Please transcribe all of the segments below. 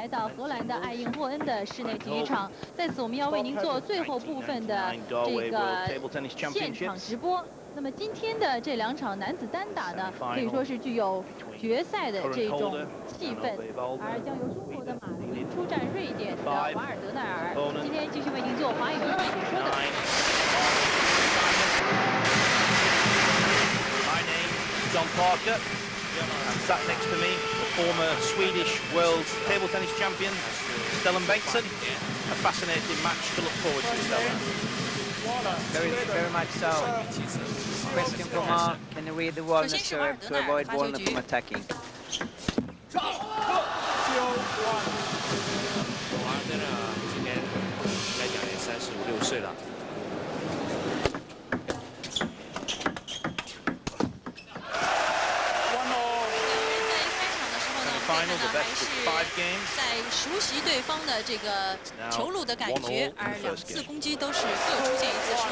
来到荷兰的爱因霍恩的室内体育场，在此我们要为您做最后部分的这个现场直播。那么今天的这2场男子单打呢，可以说是具有决赛的这种气氛，而将由中国的马林出战瑞典的瓦尔德奈尔。今天继续为您做华语解说的。My name is John Parker. And sat next to me, the former Swedish world table tennis champion, Stellan Bengtsson. A fascinating match to look forward to, Stellan. Very much so. Question from Mark, can you read the wall serve to avoid Warner from attacking? 瓦尔德呢，今年来讲也35、6岁了。 final, the best of 5 games. 在熟悉对方的这个球路的感觉，而2次攻击都是各出现1次失误。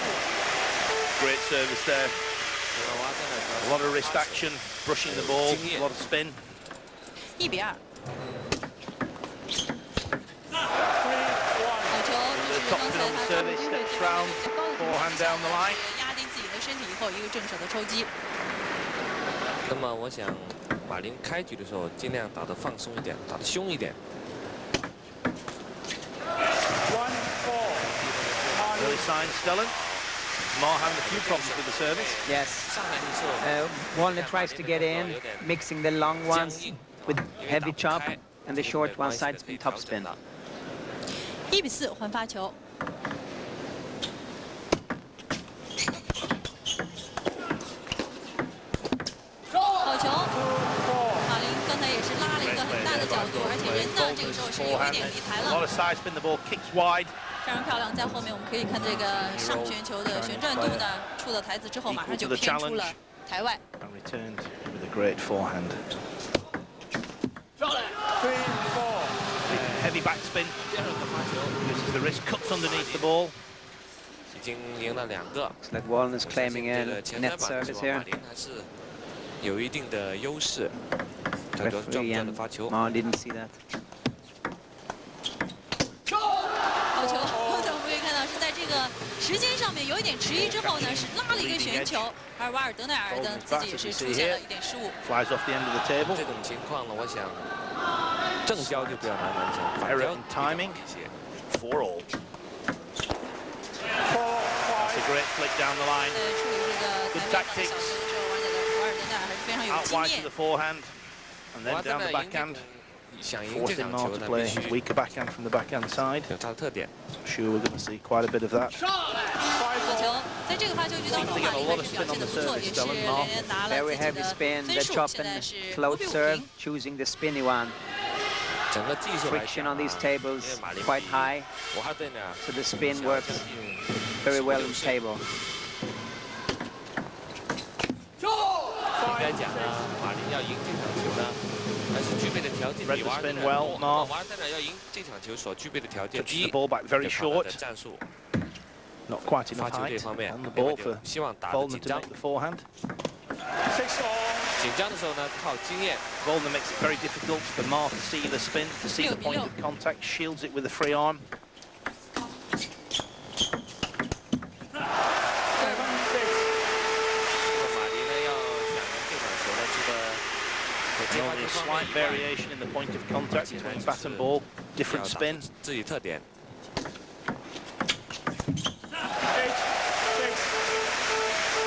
Great service there. A lot of wrist action, brushing the ball, a lot of spin. 1比2。好球，这是刚才他刚攻对对方最高的forehand down the line，压定自己的身体以后，一个正手的抽击。那么我想。 马林开局的时候尽量打得放松一点，打得凶一点。Early signs, Stellan. Mar having a few problems with the service. Yes. Warner tries to get in, mixing the long ones with heavy chop and the short one side spin, top spin. 1比4换发球。 好球！马林刚才也是拉了一个很大的角度，而且人呢这个时候是有一点离台了。非常漂亮，在后面我们可以看这个上旋球的旋转度呢，出到台子之后马上就偏出了台外。Heavy backspin. Uses the wrist, cuts underneath the ball. 已经赢了2个。 It's like Warner's claiming in net service here. 有一定的优势，他就专门的发球。Mar didn't see that. 好球！我们可以看到是在这个时间上面有一点迟疑之后呢，是拉了一个旋球，而瓦尔德奈尔呢自己也是出现了一点失误。Flies off the end of the table. 这种情况呢，我想正交就比较难完成，反交 timing for all. That's a great flick down the line. Good tactics. Out wide to the forehand, and then down the backhand. Forcing Mar to play his weaker backhand from the backhand side. Sure, we're going to see quite a bit of that. 好球，在这个发球局当中，马林还是表现得不错，也是连连拿了自己的分数，现在是5比5平。 choosing the spinny one. Friction on these tables quite high, so the spin works very well in the table. 应该讲呢，马林要赢这场球呢，还是具备的条件比瓦尔德奈尔多。瓦尔德奈尔要赢这场球所具备的条件，第一，他的战术， Not quite enough 发球这 height 方面， on the ball for 希望打得紧 Volner to 张。 make the forehand. 紧张的时候呢，靠经验。 Volner makes it very difficult for Mar to see the spin, to see the point of contact, shields it with a free arm. 马林呢要想赢这场球呢，这个 Only a slight variation in the point of contact between bat and ball, different spin. 自己特点。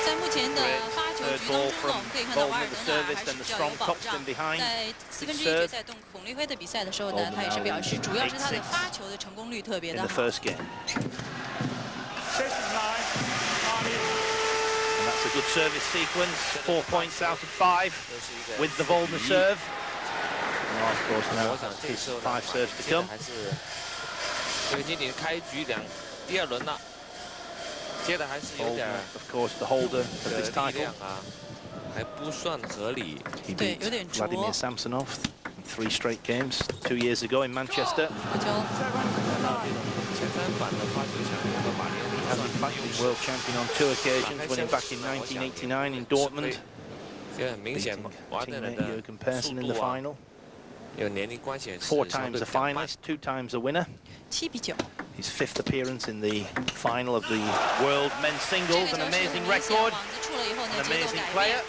在目前的发球局当中呢，我们可以看到瓦尔德奈尔还是比较有保障。在1/4决赛对孔令辉的比赛的时候呢，他也是表示，主要是他的发球的成功率特别的好。 That's a good service sequence. 4 points out of 5 with the Volner serve. And of course now his 5 serves to come. 还是这个今年开局第2轮了，接的还是有点 of course the holder of this title 啊，还不算合理。对，有点拙。 Vladimir Samsonov in 3 straight games 2 years ago in Manchester. 好球。前3版的发球强度和马林。 Has in fact been world champion on 2 occasions, winning back in 1989 in Dortmund. 这很明显，瓦尔德奈尔 Jürgen Persson in the final. 4 times a finalist, 2 times a winner. 7比9。 His 5th appearance in the final of the World Men's Singles, an amazing record, an amazing player.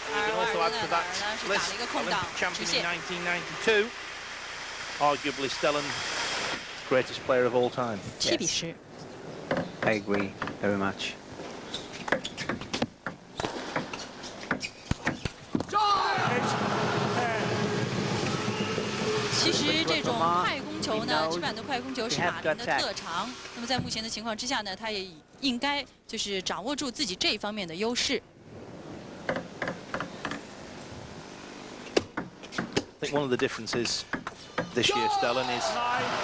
You can also add to that list Olympic champion in 1992, arguably Stellan's greatest player of all time. 7比10。 I agree very much. 其实这种快攻球呢，直板的快攻球是马林的特长。那么在目前的情况之下呢，他也应该就是掌握住自己这一方面的优势。 I think one of the differences this year, Stellan, is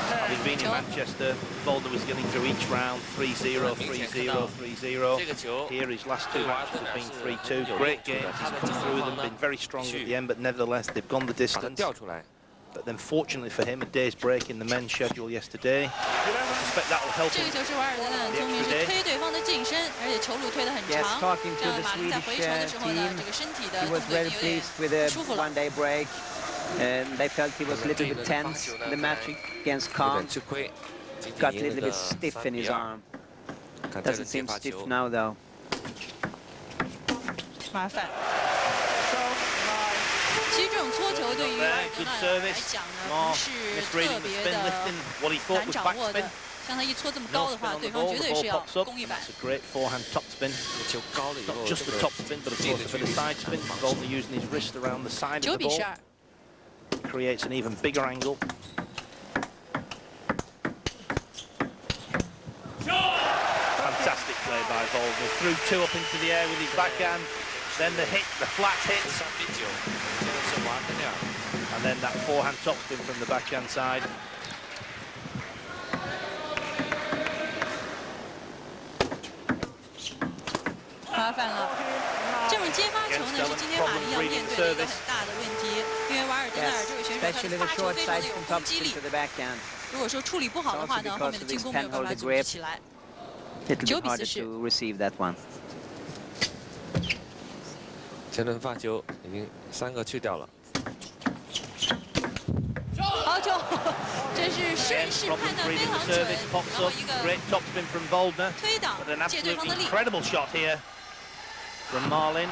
having been in Manchester, Boulder was getting through each round 3-0, 3-0, 3-0. Here his last 2 matches have been 3-2. Great games, he's come through them, been very strong at the end, but nevertheless they've gone the distance. But then fortunately for him, a day's break in the men's schedule yesterday. I suspect that will help him. 这个球是瓦尔德呢，很聪明，是推对方的近身，而且球路推得很长。这样马林在回球的时候呢，这个身体的动作有点舒服了。 They felt he was a little bit tense in the match against Khan. Got a little bit stiff in his arm. Doesn't seem stiff now, though. 麻烦。其实这种搓球对于瓦尔德纳来讲呢，不是特别的难掌握的。像他一搓这么高的话，对方绝对是要攻一板。 Great forehand top spin. Not just the top spin, but of course a bit of side spin. Only using his wrist around the side of the 9比 ball. 12。 Creates an even bigger angle. Fantastic play by Volvo. Threw 2 up into the air with his backhand. Then the hit, the flat hit. And then that forehand topspin from the backhand side. 麻烦了，这种接发球呢是今天马林要面对的一个很大的问题，因为瓦尔德纳尔这位选手他的发球非常的有攻击力，如果说处理不好的话呢，后面的进攻没有办法组织起来。9比40。前轮发球已经3个去掉了。好球，这是顺势判断非常准，然后一个推挡借对方的力。 Incredible shot here from Marlin.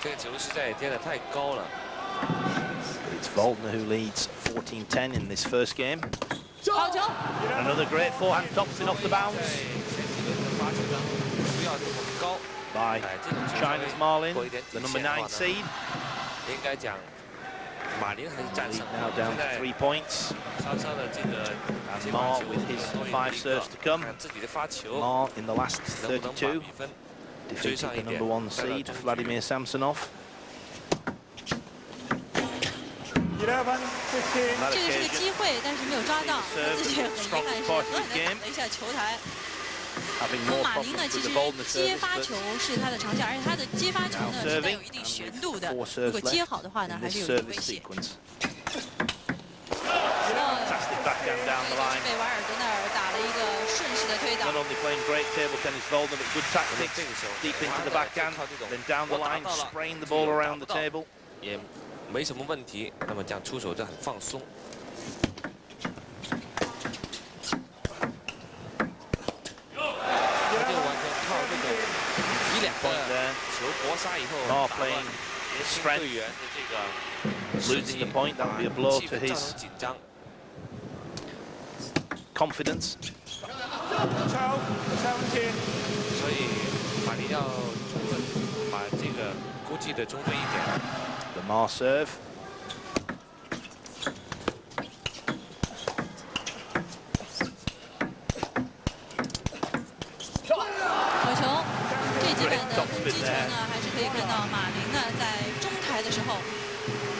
这个球实在也贴得太高了。 It's Voldner who leads 14-10 in this first game. 好球 Another great forehand topspin off the bounce. By China's Marlin, the number 9 seed. 应该讲，马林还是占上。 Now down to 3 points. 稍稍的这个 And Mar with his 5 serves to come. 自己的发球 Mar in the last 32 defeated the number 1 seed, Vladimir Samsonov. 这个是个机会，但是没有抓到，自己很遗憾是狠狠地打了一下球台。那马林呢，其实接发球是他的长项，而且他的接发球呢是带有一定悬度的，如果接好的话呢，还是有一定威胁。被瓦尔德纳尔打了一个顺势的推挡。 Not only playing great table tennis, Voldner, but good tactics. Deep into the backhand, then down the line, spraying the ball around the table. 也没什么问题，那么这样出手就很放松。 球搏杀以后， playing strength, losing the point, that would be a blow to his confidence. 所以马林要把这个估计的中对一点。 The Mar serve. 好球！这几板的攻击球呢，还是可以看到马林呢在中台的时候，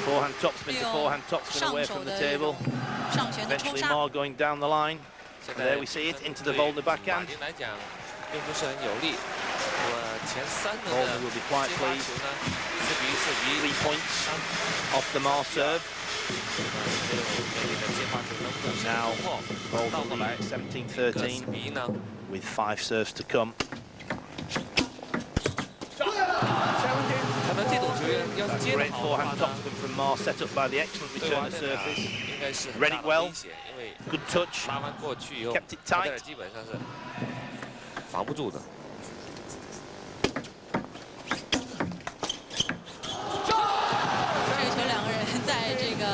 Forehand topspin to forehand topspin away from the table. 上旋的抽 Eventually 杀。 Mar going down the line. There we see it into the Voldner 马 backhand. 林来讲，并不是很有利。那么前3轮的 Voldner will be quite 接发 pleased. 球呢，4比 3 points off the Mar serve. Now Voldner leads 17-13 with 5 serves to come. 他的这种球员要是接得 Great 好的话 forehand 呢， topspin from Ma, set up by the excellent 对 return 瓦 of 特纳 surface. 应该是很 Read 大 it 的 well. 威胁，因为 Good touch. 拉完过去以后， Kept it 瓦特 tight. 纳基本上是防不住的。这个球两个人在这个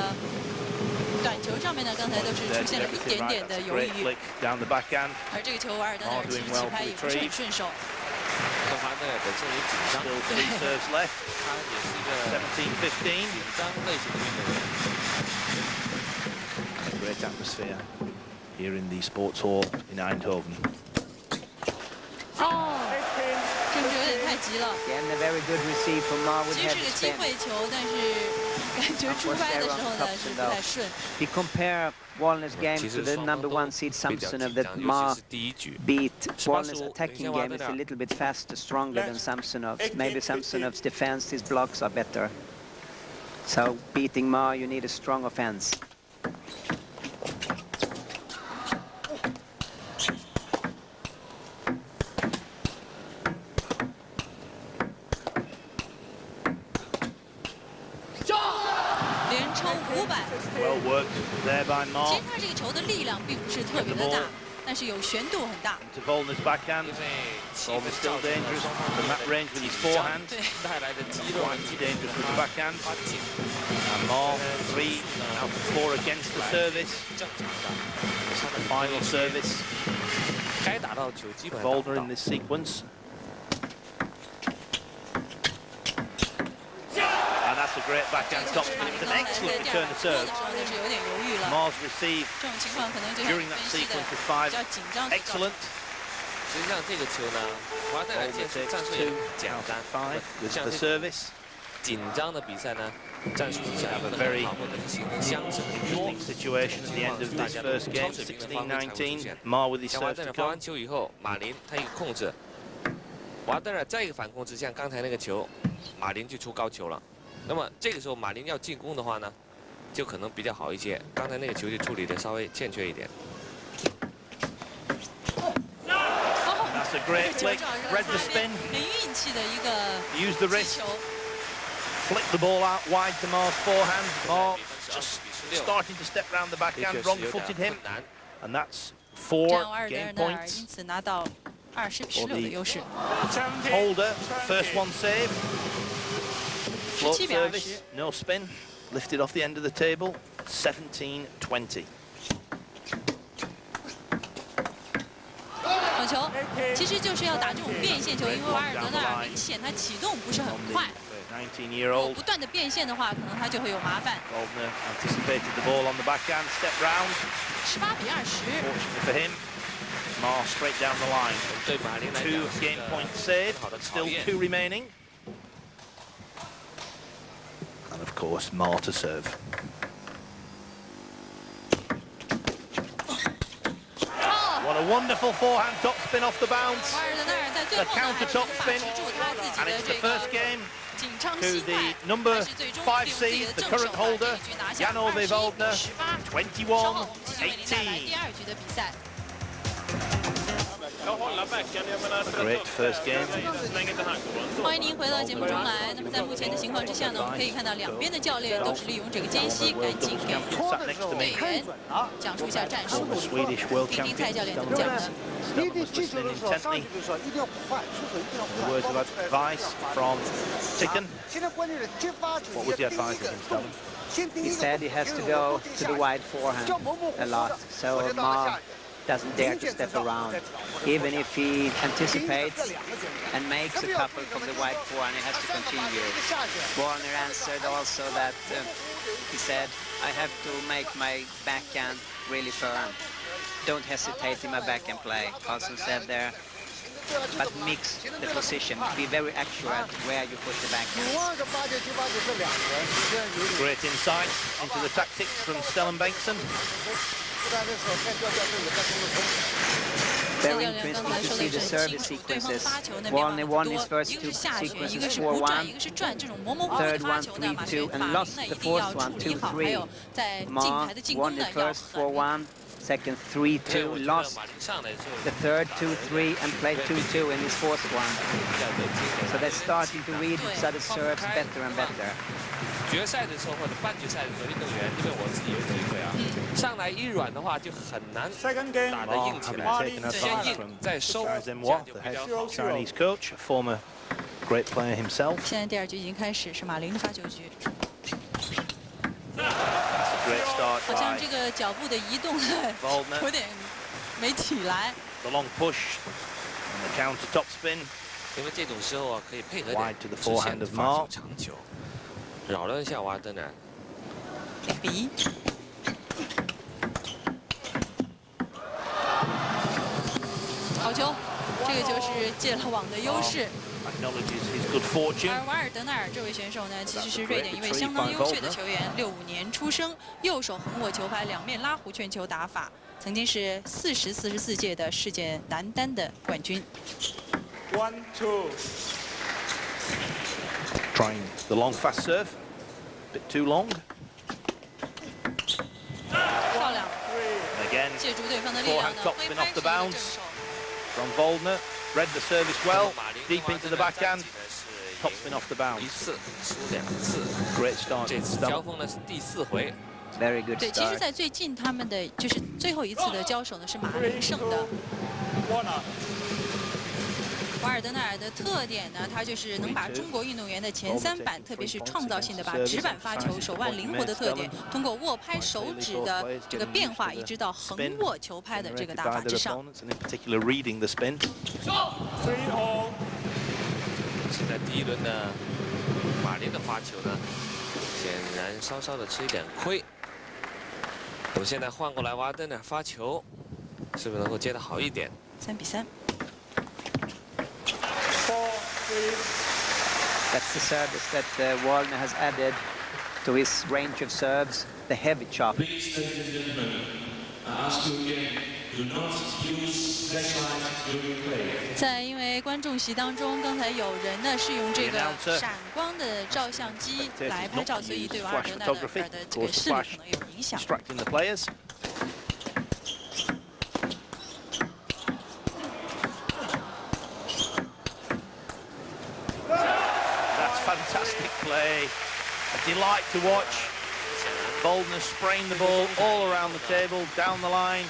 短球上面呢，刚才都是出现了一点点的犹 Great 豫。 flick down the backhand. 而这个球瓦尔德纳尔其实起拍也不是很顺手。这华德本身也紧张， Still 3 serves left. 他也是一个 17-15. 紧张类型的运动员。 A great atmosphere here in the sports hall in Eindhoven. 哦，这个有点太急了。 Again, a very good receive from Ma with 其实 head 是个机 spin. 会球，但是感觉出拍的时候呢是不太顺。 If you compare Wallner's game to the #1 seed Samsonov that Ma beat, Wallner's attacking game is a little bit faster, stronger than Samsonov's. Maybe Samsonov's defense, his blocks are better. So beating Ma, you need a strong offense. 连抽500。 Well worked there by 其 Ma. 实他这个球的力量并不是特别的大，但是有旋度很大。 To Volner's backhand. 因为气 Volner 氛 still 造成了 dangerous 双方 from that range with his forehand. 对，带来的肌肉 Quite dangerous with the backhand. 他紧 And Ma, 3 out of 4 against the service. 正常的， This is the final service. 该打到球基本上打不 Volner 到 in。this sequence. And that's a great backhand topspin. It was an excellent return to 的 serve. 时候呢是有点犹豫了。 Ma's receive 这种情况可能就像 during 你 that 分析的 sequence of 5. 比较紧张。 Excellent. 实际上这个球呢，华德纳 Volner 建设 takes 战术也 2 简 out 单 of 5 with 像 the 这 service. 紧张的比赛呢，战术是相当的好，或者是形成相似的多 Interesting situation at the end of this first game. 16-19. Ma with his 像华 serve 德 to 纳发 come. 完球以后，马林他一个控制，华德纳再一个反控制，像刚才那个球，马林就出高球了。那么这个时候马林要进攻的话呢，就可能比较好一些。刚才那个球就处理的稍微欠缺一点。 That's a great flick. Read the spin. 很运气的一个 Use the 击 wrist. 球。 Flick the ball out wide to Ma's forehand. Ma just starting to step round the 的 backhand. 确是 Wrong 有点 footed him. 困难。 And that's 这样 4瓦尔德 game 纳尔 points. 因此拿到20-16的优势。 Holder, first one save. Float 17-20 service, no spin. Lifted off the end of the table. 17-20. 好球，其实就是要打这种变线球，因为瓦尔德纳尔明显他启动不是很快， 如果 19-year-old. 不断的变线的话，可能他就会有麻烦。 Goldner anticipated the ball on the backhand, step round. 18-20。 Fortunately for him, Ma straight down the line. 对马林来讲 2 是 game 个 point save, 很好的 but 考 still 验。 2 remaining. And of course, Ma to serve. What a wonderful forehand topspin off the bounce. 瓦尔德纳尔在最后呢，还是无法持住他自己 And 的 it's 这 the 个 first game 紧张 to 心 the 态， number 但是最终 5 利用自己 seed, 的 the 正手 current 把这 holder, 一局拿下 Jan-Ove Waldner, 21-18。稍后我们继续为您带来第2局的比赛。 Great first game. 欢迎您回到节目中来。那么在目前的情况之下呢，我们可以看到两边的教练都是利用这个间隙，赶紧给 Sat next to 队 me. 员讲述一下战术。 Former Swedish world 丁丁蔡 champion 教练怎么讲？ Stellan was listening intently. The words of advice from Ticken. What was the advice of him, Stellan? He said he has to go to the wide forehand a lot, so Ma doesn't dare to step around. Even if he anticipates and makes a couple from the wide forehand, he has to continue. Warner answered also that he said, I have to make my backhand really firm. Don't hesitate in my backhand play. Also said there, but mix the position. Be very accurate where you put the backhand. Great insight into the tactics from Stellan Bengtsson. Very interesting to see the service sequences. Warner won his first 2 sequences 4-1. Third one 3-2 and lost the fourth one 2-3. Ma won the first 4-1 second 3-2, lost the third 2-3 and played 2-2 in his fourth one. So they're starting to read each other's serves better and better. 决赛的时候或者半决赛的时候，运动员因为我自己有体会啊，上来一软的话就很难打得硬起来，先硬再收，这样就比较好。 Chinese coach, former great player himself. 现在第二局已经开始，是马林的发球局。 Great start 好像这个脚步的移动有点没起来。 The long push and the counter top spin. 因为这种时候啊，可以配合点 Wide to the 直 forehand 线 of 发 Mar 球长球，扰乱一下瓦德纳尔。2比1。好球，这个球是借了网的优势。 而瓦尔德纳尔这位选手呢，其实是瑞典一位相当优秀的球员，65年出生，右手横握球拍，两面拉弧劝球打法，曾经是40、44届的世界男单的冠军。1-2. Trying the long fast serve, bit too long. 漂亮。Again, 借助对方的力量呢，挥拍是一个正手。 From Voldner, read the service well, deep into the backhand, top spin off the bounce. 一次输2次 Great start. 这次交锋呢是第4回。 Very good 对，其实， start. 在最近他们的就是最后一次的交手呢是马林胜的。瓦尔德纳尔的特点呢，他就是能把中国运动员的前3板，特别是创造性的把直板发球、手腕灵活的特点，通过握拍手指的这个变化，一直到横握球拍的这个打法之上。 现在第1轮呢，马林的发球呢，显然稍稍的吃一点亏。我们现在换过来瓦德纳尔发球，是不是能够接得好一点3比3。 That's the service that Wallner has added to his range of serves, the heavy chop. Please, ladies and gentlemen, I ask you again, do not use flashlight during play. 在因为观众席当中，刚才有人呢是用这个闪光的照相机来拍照，所以对瓦尔德纳尔的这个视力可能有影响。 Fantastic play, a delight to watch. Voldner spraying the ball all around the table, down the line,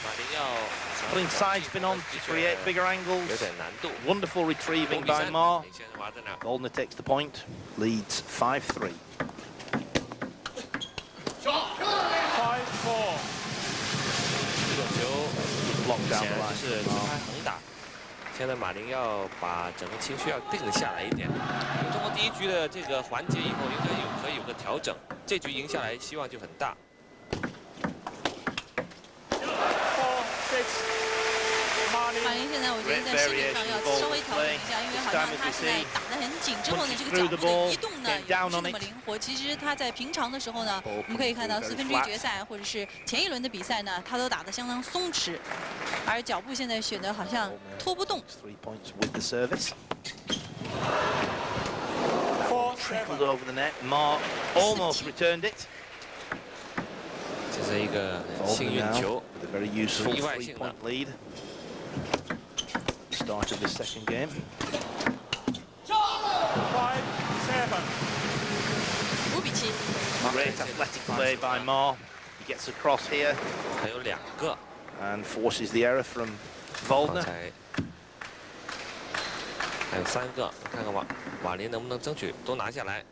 putting side spin on to create bigger angles. Wonderful retrieving by Mar. Voldner takes the point, leads 5-3. 5-4。这个球显然是直拍横打。 现在马林要把整个情绪要定下来一点。通过第1局的这个环节以后，应该可以有个调整。这局赢下来，希望就很大。马林现在我觉得在心理上要稍微调整一下，因为好像他现在打得很紧之后呢，这个脚步的移动呢也不是那么灵活。其实他在平常的时候呢，我们可以看到4分之一决赛或者是前1轮的比赛呢，他都打得相当松弛，而脚步现在选的好像拖不动。 Trickled over the net. Mark almost returned it. 这是一个幸运球， a very useful 意外性的 3-point lead. Start of the second game. 5比7。 Great athletic play by Mar. He gets across here. 还有2个 and forces the error from Voldner. 还有3个，看看瓦林能不能争取都拿下来。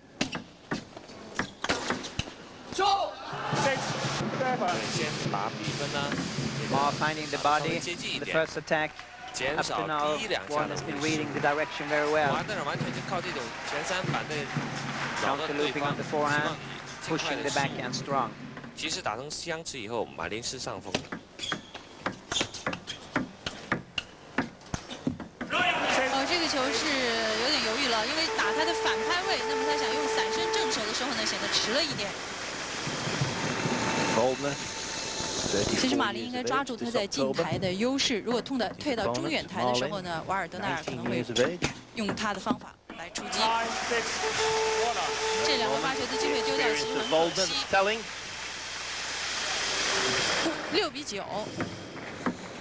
先把比分呢 Mar finding the body, the first attack. 减 Up 少 to now, 第1、2下 Wallner 的 has been reading the direction very well. 瓦德尔完全就靠这种前3板的扰乱 Counter 对 looping 方， on the 希 forehand, 望以尽快 pushing 的 the 失误。 backhand strong. 即使打成相持以后，马林是上风。这个球是有点犹豫了，因为打他的反拍位，那么他想用散身正手的时候呢，显得迟了一点。其实马林应该抓住他在近台的优势，如果退到中远台的时候呢，瓦尔德纳尔可能会用他的方法来出击。这2个发球的机会丢掉，其实很可惜。6比9。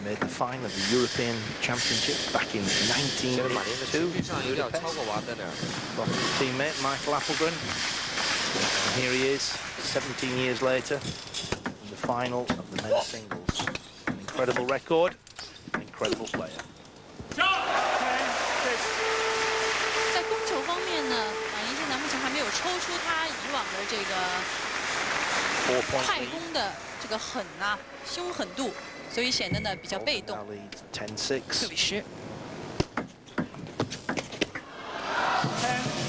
Made the final of the European Championship back in 1982. 上一定要超过瓦德纳尔。 Lost his teammate Michael Appelgren. And here he is, 17 years later, in the final of the men's singles. An incredible record, an incredible player. 在攻球方面呢，马林现在目前还没有抽出他以往的这个快攻的这个狠呐、凶狠度，所以显得呢比较被动。6比10。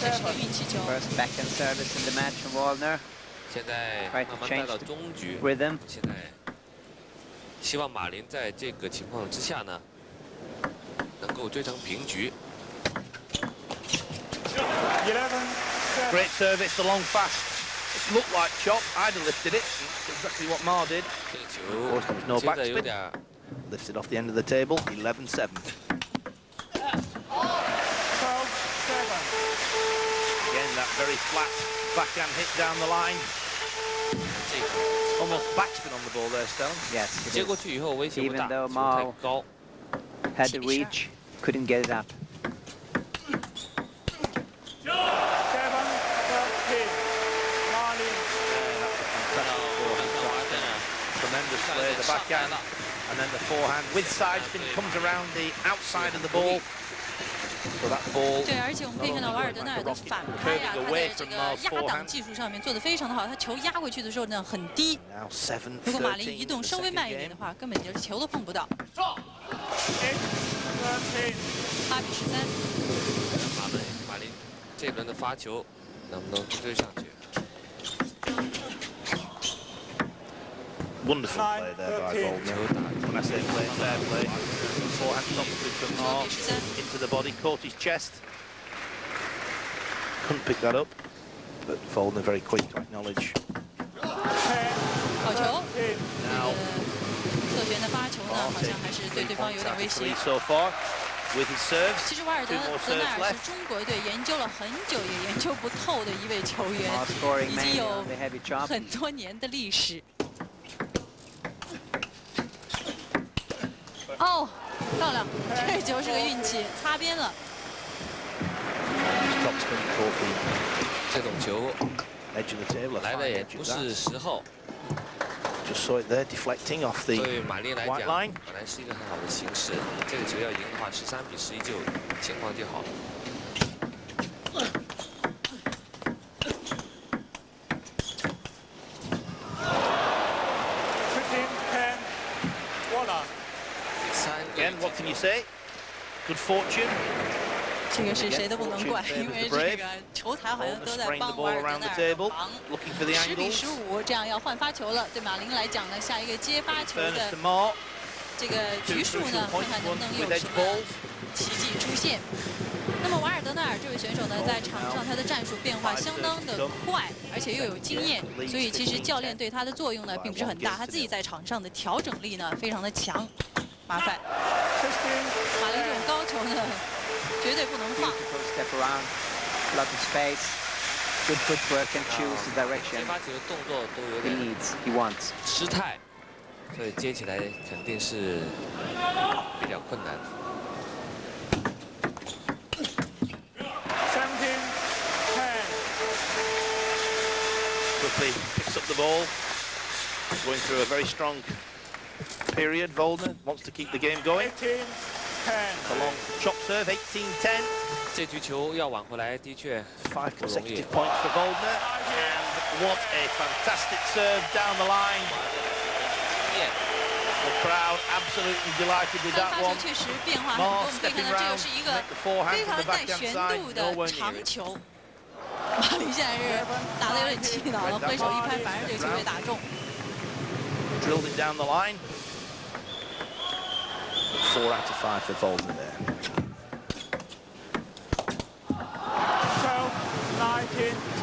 这是个运气球。 First backhand service in the match from Waldner. 现在慢慢带到中局， Rhythm. 现在希望马林在这个情况之下呢，能够追成平局。 Great service, the long fast. It looked like chop. I'd have lifted it. That's exactly what Ma did. 这个 Of course, there was no 球接着有 backspin. 点 Lifted off the end of the table, 11-7. Again, that very flat backhand hit down the line. Almost backspin on the ball there, Stone. Yes, 接过去以后威胁不大， Even though 球 Ma 太高。 had the reach, couldn't get it up. Tremendous play, the backhand, and then the forehand with side spin comes around the outside of the ball. So that ball. 对，而且我们可以看到瓦尔德纳尔的反拍啊，他在这个压挡技术上面做得非常的好。他球压过去的时候呢很低， Now 7-13. 如果马林移动稍微慢一点的话，根本就是球都碰不到。8比13。马林这轮的发球能不能追上去？ Wonderful play there by Goldner. When I say play, fair play. Forehand top spin from Ma into the body, caught his chest. Couldn't pick that up, but Goldner very quick to acknowledge. 好球。 Now 侧旋的发球呢，好像还是对对方有点威胁。 so far with his serves. 其实瓦尔德纳尔是中国队研究了很久也研究不透的一位球员，已经有很多年的历史。 哦，漂亮！这球是个运气，擦边了。这种球来的也不是时候。 Just saw it there, deflecting off the 对马林来讲， white line. 本来是一个很好的形势。这个球要赢的话，13比11就情况就好了。 Again, what can you say? Good fortune. 这个是谁都不能怪，因为这个球台好像都在帮瓦尔德纳尔忙。10比15，这样要换发球了。对马林来讲呢，下一个接发球的这个局数呢，看看能不能有什么奇迹出现。那么瓦尔德纳尔这位选手呢，在场上他的战术变化相当的快，而且又有经验，所以其实教练对他的作用呢，并不是很大。他自己在场上的调整力呢，非常的强。 麻烦，马林这种高球呢，绝对不能放。接发球的动作都有点失态，所以接起来肯定是比较困难。 Quickly picks up the ball, going through a very strong period. Voldner wants to keep the game going. A long chop serve, 18-10. 这局球要挽回来，的确 5 consecutive points for Voldner. And what a fantastic serve down the line. The crowd absolutely delighted with that one. 确实变化很多，我们可以看到这个是一个非常带旋度的长球。马林现在是打得有点气恼了，挥手一拍，反而这个球被打中。 Drilled it down the line. 4 out of 5 for Voldner there.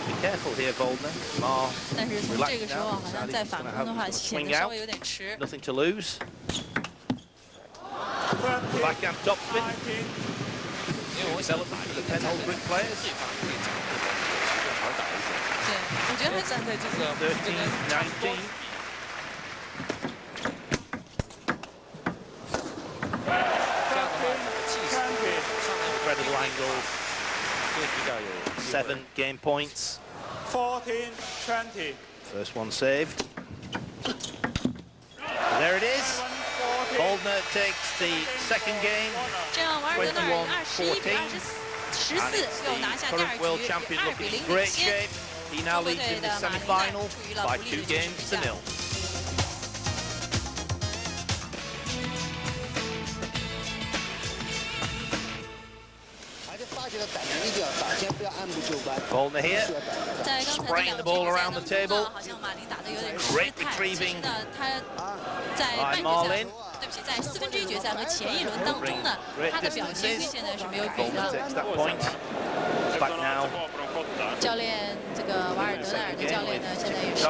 Be careful here, Voldner. 但是从这个时候好像再反攻的话，显得稍微有点迟。 Nothing to lose. The backhand top spin. 因为我想马林在站在对方这个角度就好打一些。对，我觉得他站在这个场边。7 game points. 14-20. First one saved. There it is. Goldner takes the second game. 这样瓦尔德纳尔21比14又拿下第二局，以2比0领先。 He now leads in the semi-final by 2 games to 0. Goldner here, spraying the ball around the table. Great retrieving by Marlin. 对不起，在4分之1决赛和前一轮当中呢，他的表现现在是没有给的。教练这个瓦尔德纳尔的教练呢，现在也是在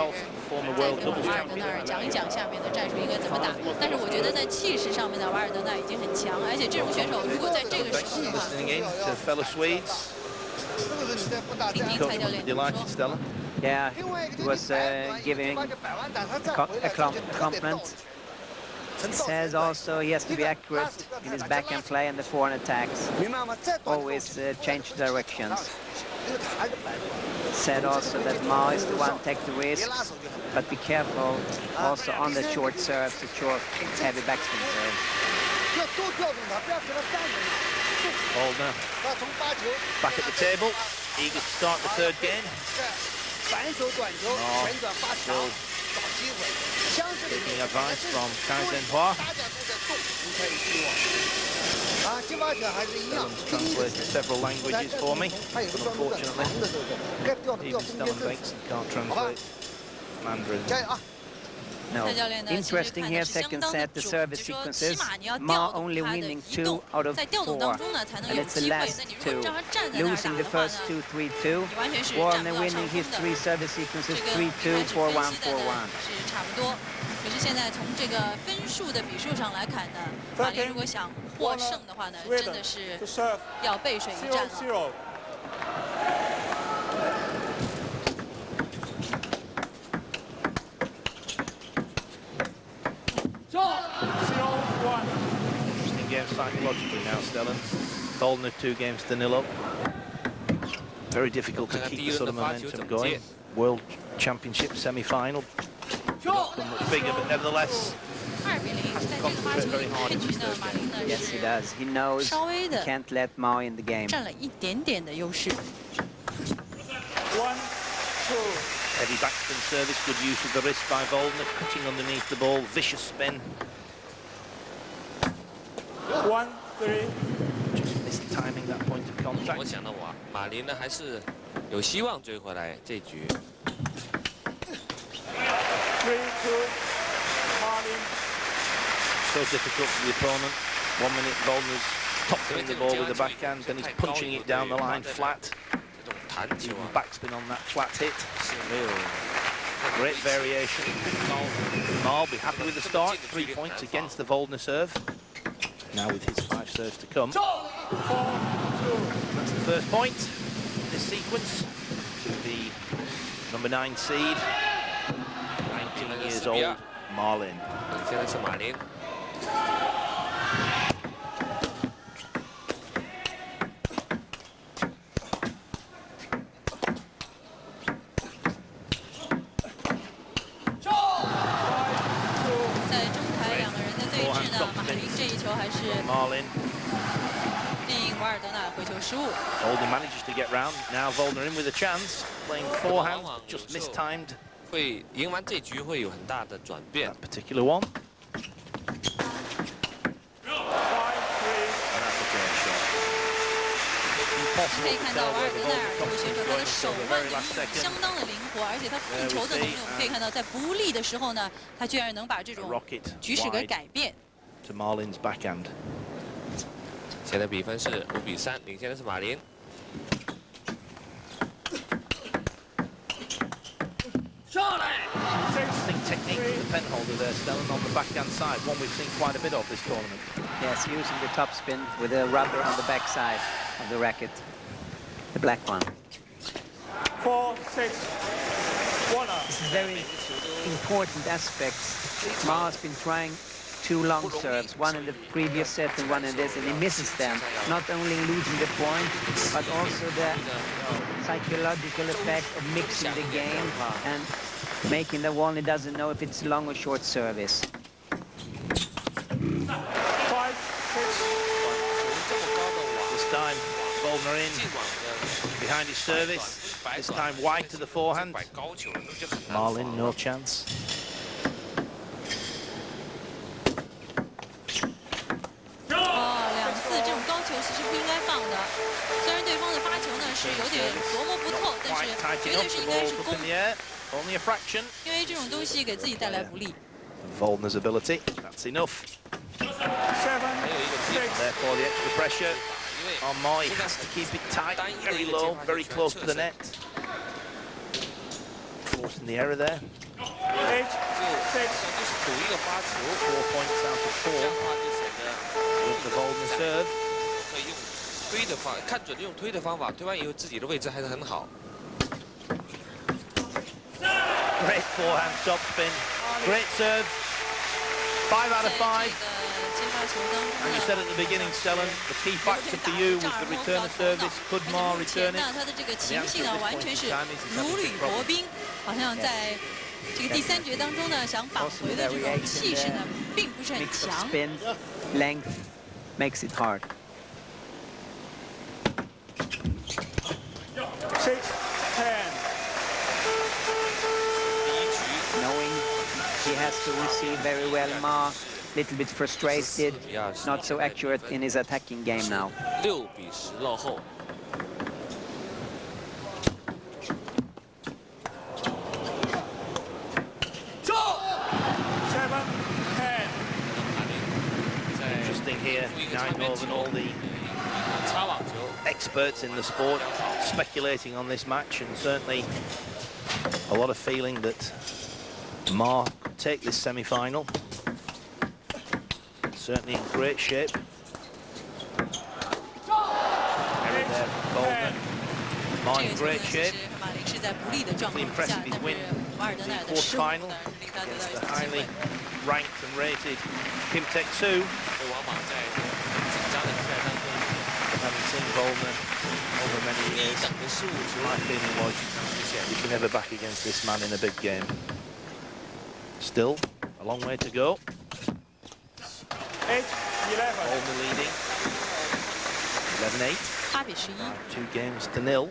跟瓦尔德纳尔讲一讲下面的战术应该怎么打。但是我觉得在气势上面呢，瓦尔德纳尔已经很强，而且这种选手如果在这个时候的话，听听蔡教练怎么说。 Yeah, he was giving a compliment. He says also he has to be accurate in his backhand play and the forehand attacks. Always change directions. Said also that Ma is the one to take the risks, but be careful also on the short serves, the short, heavy backspin serves. Goldner back at the table, eager to start the third game. Taking advice from Kaizenhua. Stellan's translated several languages for me, but unfortunately, even Stellan Bengtson can't translate Mandarin. No. Interesting here, second set, the service sequences. Ma only winning 2 out of 4, and it's the last 2. Losing the first 2, 3-2. Warner winning his 3 service sequences, 3-2, 4-1, 4-1. 是差不多。可是现在从这个分数的比数上来看呢，马林如果想获胜的话呢，真的是要背水一战了。 Interesting game psychologically now, Stellan. Goldner 2 games to 0 up. Very difficult to keep the sort of momentum going. World Championship semi-final. Not much bigger, but nevertheless, has to concentrate very hard in this third game. Yes, he does. He knows he can't let Ma in the game. 占了一点点的优势。 Heavy backspin service, good use of the wrist by Goldner, cutting underneath the ball, vicious spin. 1-3. Just missed timing that point of contact. 我想呢，马林呢还是有希望追回来这局。 3-2. Marlin. So difficult for the opponent. 1 minute Goldner's topping the ball with the backhand, then he's punching it down the line flat. Even backspin on that flat hit. Great variation. Ma will be happy with the start. 3 points against the Goldner serve. Now with his 5 serves to come. That's the first point in this sequence to the number 9 seed. 19 years old, Marlin. 现在是马林。 Goldner manages to get round. Now Goldner in with a chance. Playing forehand, just mistimed. 会赢完这局会有很大的转变。 That particular one. And that's a great shot. 可以看到瓦尔德纳尔这位选手，他的手腕的力相当的灵活，而且他控球的能力，我们可以看到，在不利的时候呢，他居然能把这种局势给改变。 To Marlin's backhand. 现在比分是5比3，领先的是马林。 Interesting technique from the penholder there, Stellan, on the backhand side. One we've seen quite a bit of this tournament. Yes, using the topspin with a rubber on the backside of the racket. The black one. 4-6. This is very important aspects. Ma has been trying two long serves, one in the previous set and one in this, and he misses them. Not only losing the point, but also the psychological effect of mixing the game and making the one he doesn't know if it's long or short service. 5, 6. This time, Goldner in behind his service. This time wide to the forehand. Marlin, no chance. 2次这种高球其实不应该放的。虽然对方的发球呢是有点琢磨不透，但是绝对是应该是攻。Only a fraction. 因为这种东西给自己带来不利。Voldner's ability. That's enough. 7, 6. Therefore, the extra pressure on Ma. He has to keep it tight, very low, very close to the net. Forcing the error there. 8, 6. 4 points out of 4 with the Voldner serve. 推的方，看准用推的方法，推完以后自己的位置还是很好。 Great forehand top spin, great serve. 5 out of 5. And you said at the beginning, Stellan, the key factor for you was the return of service. Could Ma return it? 他的这个情绪呢，完全是如履薄冰，好像在这个第3局当中呢，想返回的这种气势呢，并不是很强。 Spin, length makes it hard. 6, 10. Knowing he has to receive very well, Ma, little bit frustrated, not so accurate in his attacking game now. 6比10落后。 7, 10. Interesting here, Jan-Ove and all the experts in the sport speculating on this match, and certainly a lot of feeling that Ma could take this semi-final. Certainly in great shape. Error there from Goldner. Ma in great shape. Really impressive his win in the quarter-final against the highly ranked and rated Kim Taek-soo. Having seen Goldner over many years, my feeling was you can never back against this man in a big game. Still, a long way to go. 8, 11. Goldner leading. 11-8. 8比11。2 games to 0.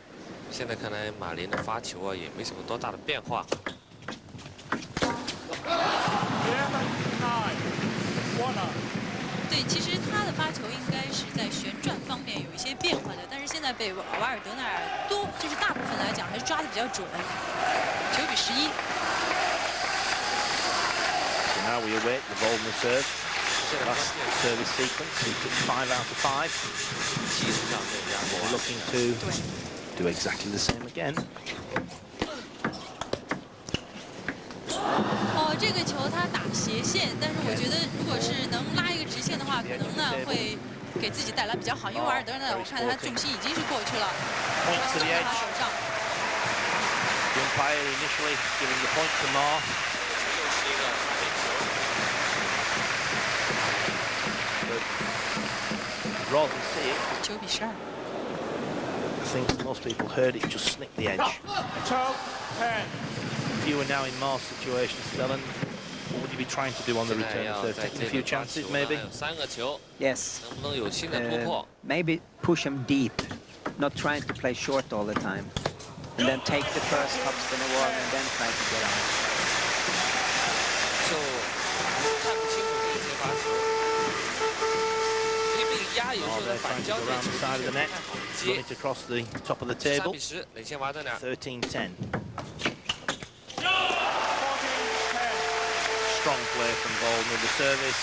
现在看来，马林的发球啊也没什么多大的变化。 11, 9. Warner. 对，其实他的发球应该是在旋转方面有一些变化的，但是现在被瓦尔德纳尔就是大部分来讲还是抓得比较准。9比11。 So now we await the Voldner serve. Last service sequence, he took 5 out of 5. We're looking to do exactly the same again. 哦，这个球他打斜线，但是我觉得如果是能拉一个直线的话，可能呢会给自己带来比较好，因为瓦尔德纳我看他重心已经是过去了，重在他手上。The umpire initially giving the point to Ma. Rather than see it, 9比12。 I think most people heard it just snick the edge. 12, 10. If you were now in Ma's situation, Stellan, what would you be trying to do on the return? So taking a few chances, maybe? Yes. Maybe push him deep, not trying to play short all the time. And then take the first topspin award and then try to get out. Oh, they're trying to go around the side of the net, run it across the top of the table. 13-10. Strong play from Goldner with the service.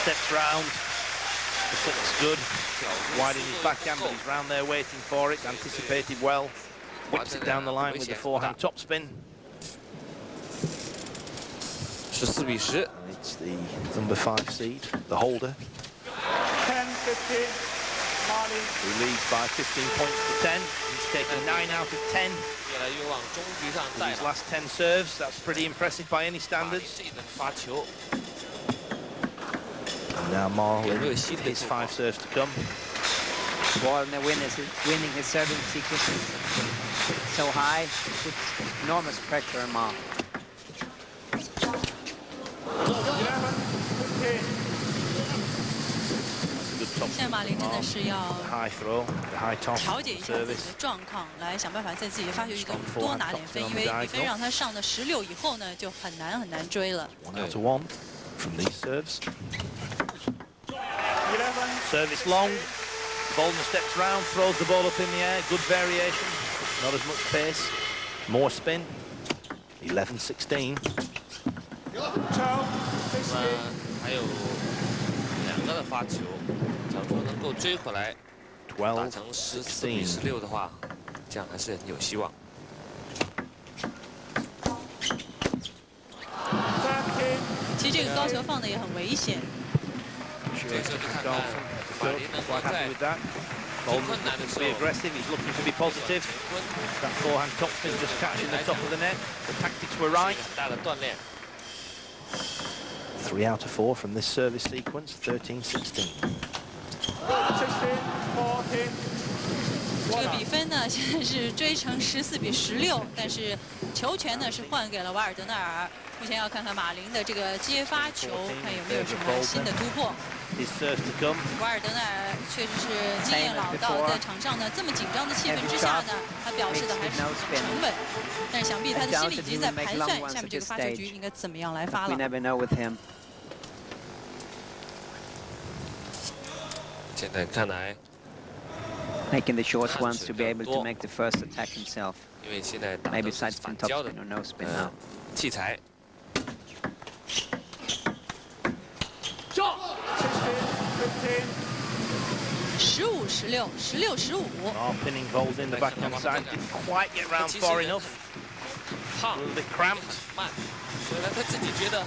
Steps round. The flick's good. Wide in his backhand, but he's round there waiting for it. Anticipated well. Whips it down the line with the forehand topspin. 14比10. It's the number 5 seed, the holder. 10-15. Marlin. Who leads by 15 points to 10. He's taken 9 out of 10. His last 10 serves, that's pretty impressive by any standards. Now Marlin, his 5 serves to come. Warner winning his serving sequences so high, puts enormous pressure on Ma. 现在马林真的是要调节一下自己的状况，来想办法在自己的发球域中多拿点分，因为比分让他上了16以后呢，就很难追了。1 out of 1 from these serves. Service long. Boldner steps round, throws the ball up in the air. Good variation. Not as much pace. More spin. 11-16. 还有2个的发球，假如说能够追回来，打成14比16的话，这样还是很有希望。其实这个高球放的也很危险。这个时候就看看马林能够在最困难的时候 be aggressive. He's looking to be positive. That forehand topspin just catching the top of the net. The tactics were right. 很大的锻炼。 3 out of 4 from this service sequence. 13-16. 这个比分呢，现在是追成14比16，但是球权呢是换给了瓦尔德纳尔。目前要看看马林的这个接发球，看有没有什么新的突破。瓦尔德纳尔确实是经验老道，在场上呢这么紧张的气氛之下呢，他表示的还是很沉稳。但是想必他的心里已经在盘算下面这个发球局应该怎么样来发了。现在看来 making the short ones to be able to make the first attack himself. 因为现在打 maybe side spin, top spin or no spin now. 器材。 15-16 16-15 pinning balls in the backhand side. Didn't quite get round far enough. A little bit cramped. 慢，所以呢，他自己觉得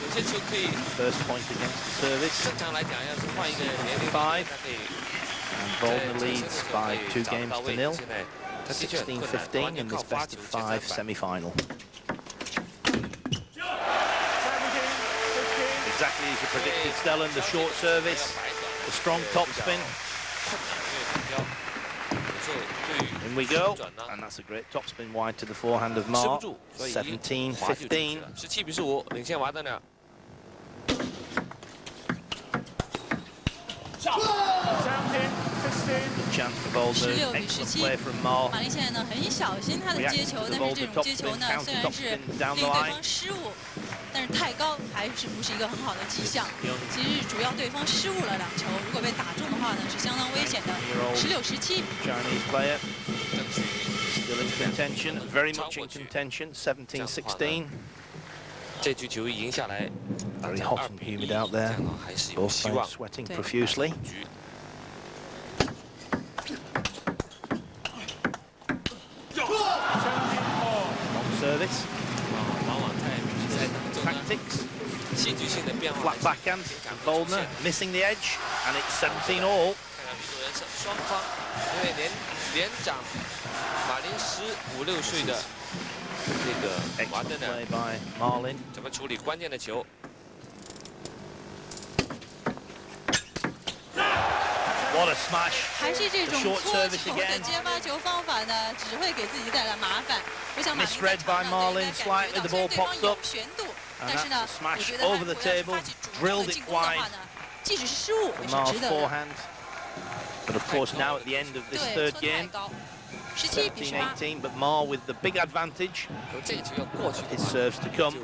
有些球可以。First point against the service. 正常来讲，要是换一个年龄， 5. 他可以。 And Boldner leads by 2 games to 0. 16-15 in this best of 5 semi-final. Exactly as you predicted, Stellan. The short service, the strong top spin. In we go, and that's a great top spin wide to the forehand of Ma. 17-15. 17比15，领先瓦德纳。 Chance for Boldner. Excellent play from Ma. 马林现在呢很小心他的接球，但是这种接球呢虽然是令对方失误，但是太高还是不是一个很好的迹象。其实主要对方失误了2球，如果被打中的话呢是相当危险的。16-17。Chinese player still in contention, very much in contention. 17-16. 这局球赢下来 Very hot and humid out there. Both sides sweating profusely. Service. 往往在比赛当中 Tactics. 戏剧性的变化。 Flat backhand. Boldner missing the edge, and it's 17 all. 看看比数人是双方，因为连长马林15、16岁的这个瓦德纳 by Marlin. 怎么处理关键的球？ What a smash! 还是这种搓球的接发球方法呢，只会给自己带来麻烦。我想马林在场上就应该感觉到，虽然对方有悬度，但是呢，我觉得他如果要是发起主动的进攻的话呢，即使是失误也是值得的。 But of course, now at the end of this third game, 17比18. But Ma with the big advantage. 这个球要过去 His serves to come.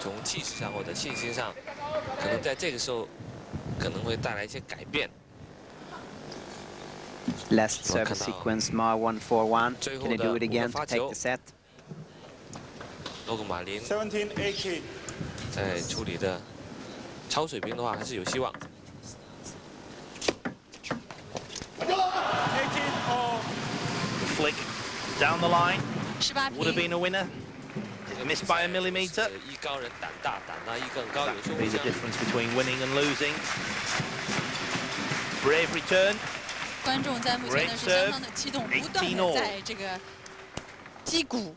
从气势上或者信心上，可能在这个时候可能会带来一些改变。 Last service sequence, Ma 1-4-1. Can he do it again to take the set? 如果马林在处理的超水平的话，还是有希望。 Flick down the line. 18 Would have been a winner. Missed by a millimeter. 艺高人胆大，胆大艺更高。 That would be the difference between winning and losing. Brave return. 观众在目前呢是相当的激动，不断的在这个击鼓。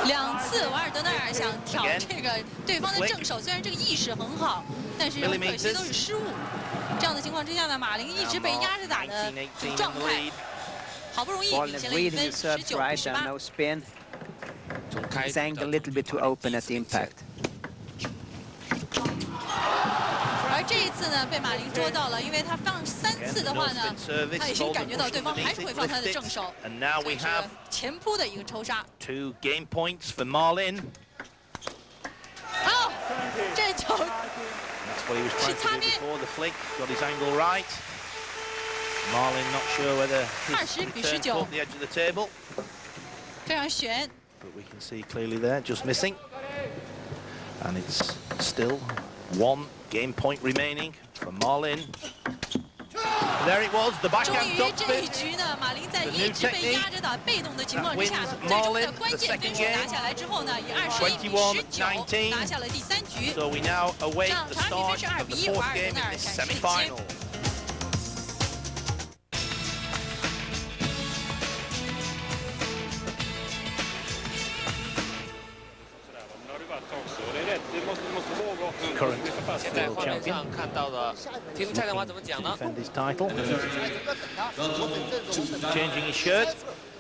2次瓦尔德纳尔想挑这个对方的正手，虽然这个意识很好，但是很可惜都是失误。这样的情况之下呢，马林一直被压着打的状态，好不容易领先了1分，19-18。His angle a little bit too open at the impact. 而这一次呢，被马林捉到了，因为他放3次的话呢，他已经感觉到对方还是会放他的正手，所以是前扑的一个抽杀。 2 game points for Marlin. 好，这球 That's what he was trying to do before the flick. Got his angle right. Marlin not sure whether his return caught the edge of the table. 非常悬。 But we can see clearly there, just missing. And it's still 1 game point remaining for Marlin. There it was, the backhand top 终于这一局呢，马林在一直被压着打、被动的情况之下，最终的关键分数拿下来之后呢，以21-19拿下了第3局。 So we now await 场 the 比分 start 是 of the 2-1，瓦 4th 尔德 game 纳 in 尔 this 闪失领先。 semi-final. Current 现在 world 画面 champion 上看到的，听蔡振华怎么讲呢？ defend his title. Changing his shirt.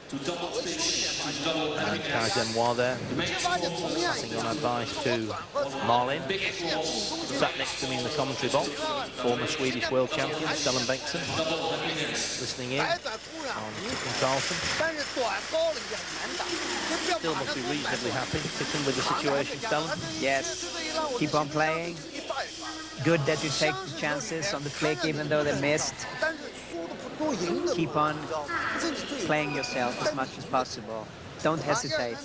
Kaizen War there, passing on advice to Marlin. Sat next to me in the commentary box, former Swedish world champion Stellan Bengtsson, listening in on Ticken Carlson. Still must be reasonably happy, Ticken, with the situation, Stellan? Yes, keep on playing. Good that you take chances on the flick even though they missed. Keep on playing yourself as much as possible. Don't hesitate.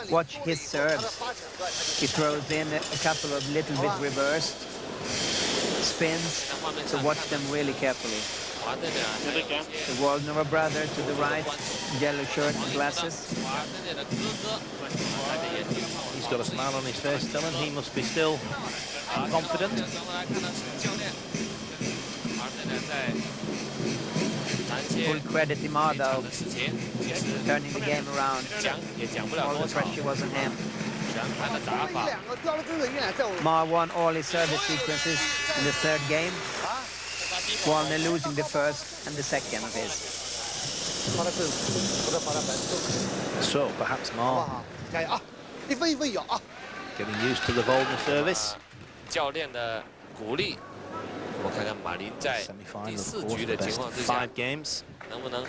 Watch his serves. He throws in a couple of little bit reversed spins, so watch them really carefully. The Waldner brother to the right, yellow shirt, glasses. He's got a smile on his face, Stellan. He must be still confident. Full credit to Ma though, turning the game around. All the pressure was on him. Ma won all his service sequences in the 3rd game, Waldner losing the 1st and the 2nd of his. So perhaps Ma getting used to the Waldner service. 教练的鼓励。 我们看看马林在第4局的情况之下，能不能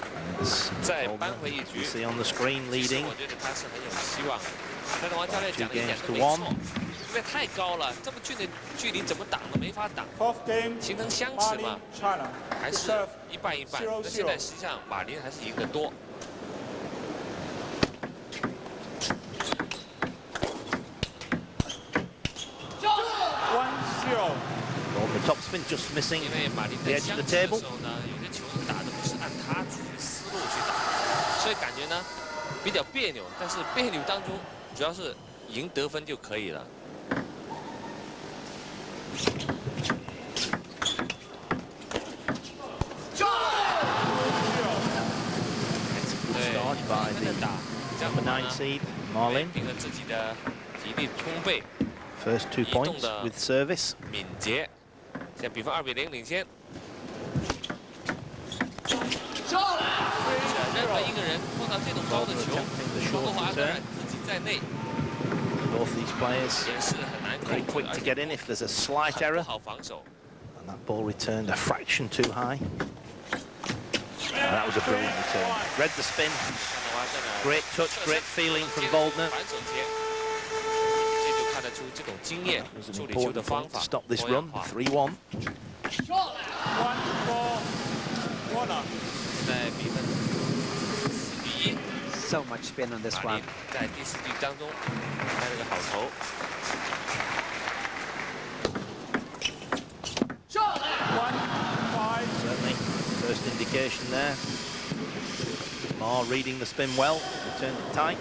再扳回一局？其实我觉得他是很有希望。蔡振华教练讲的一点都没错，因为太高了，这么近的距离怎么挡都没法挡，形成相持嘛，还是一半一半。那现在实际上马林还是赢得多。 The topspin just missing the edge of the table. 有些球打的不是按他自己的思路去打，所以感觉呢比较别扭。但是别扭当中，主要是赢得分就可以了。Start by the number 9 seed Marlin. 凭着自己的体力充沛 First 2 points with service. 敏捷。 现在比分2比0领先。任何一个人碰到这种高的球，包括阿格尔自己在内， Both these players 也是很难 very 控 quick 制， to get in if there's a slight 很 error. 不好防守。 And that ball returned a fraction too high. And that was a brilliant return. Read the spin. Great touch, great feeling from Waldner. 反手接，这就看得出这种经验 It was an 处理球的 important 方 point 法 to stop this 多样 run. 化。 3-1. 现在比分4比1。 So much spin on this 马 one. 林在第4局当中开了个好头。 Certainly, first indication there. Ma reading the spin well, returned it tight.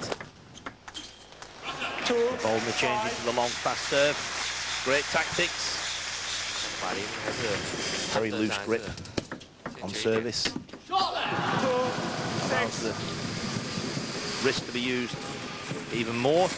Waldner changing to the long fast serve. Great tactics. 马林还是 Very loose grip on service. Allows the wrist to be used even more.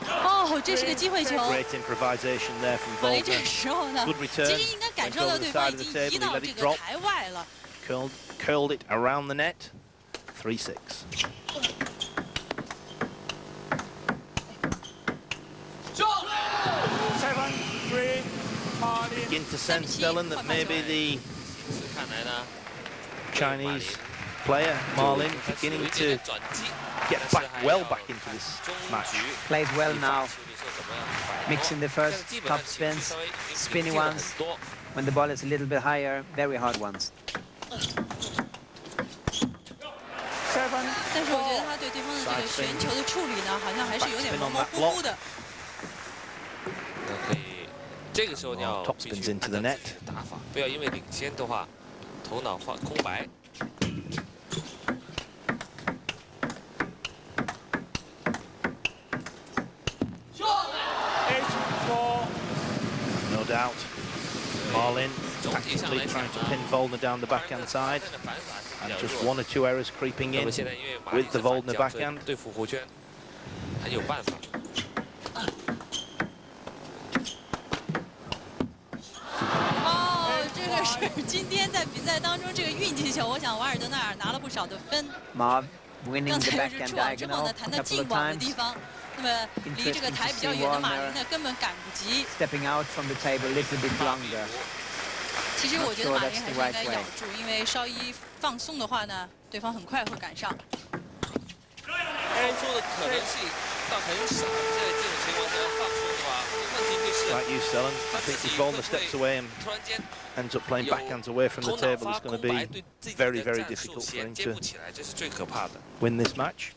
哦，这是个机会球。Great improvisation there from 马林这 Waldner. 时候呢， Good 其 return. 实应该感 Went 受到 over 对 the 方 side 已 of the 经 table. 移 He 到 let 这 it 个 drop. 台外了。Curled it around the net. 3-6. Begin to sense, Dylan, that maybe the Chinese player, Marlin, beginning to get well back into this match. Plays well now. Mixing the first top spins, spinny ones. When the ball is a little bit higher, very hard ones. 但是我觉得他对对方的这个旋球的处理呢，好像还是有点模模糊糊的。可以，这个时候你要必须按照自己的打法，不要因为领先的话，头脑空白。 No doubt. Marlin tactically trying to pin Waldner down the backhand side. And just 1 or 2 errors creeping in with the Waldner backhand. 对付胡娟很有办法。哦，这个是今天在比赛当中这个运气球，我想瓦尔德纳尔拿了不少的分。 Marv winning 刚 the 才又是 backhand 出网之后 diagonal 呢， a 弹到 couple 进 of 网的 times. 地方，那么离这个台比较远的马林呢，根本赶不及。 Stepping out from the table a little bit longer. 其实我觉得马林还是应该咬住，因为稍一放松的话呢，对方很快会赶上。放松的可能性倒很少，在这种情况下放松的话，问题就是 Like you, Stellan. I think if Waldner steps away and 突然间 ends up playing backhands away from the table, it's going to be very, very difficult for him to 这是最可怕的。 win this match.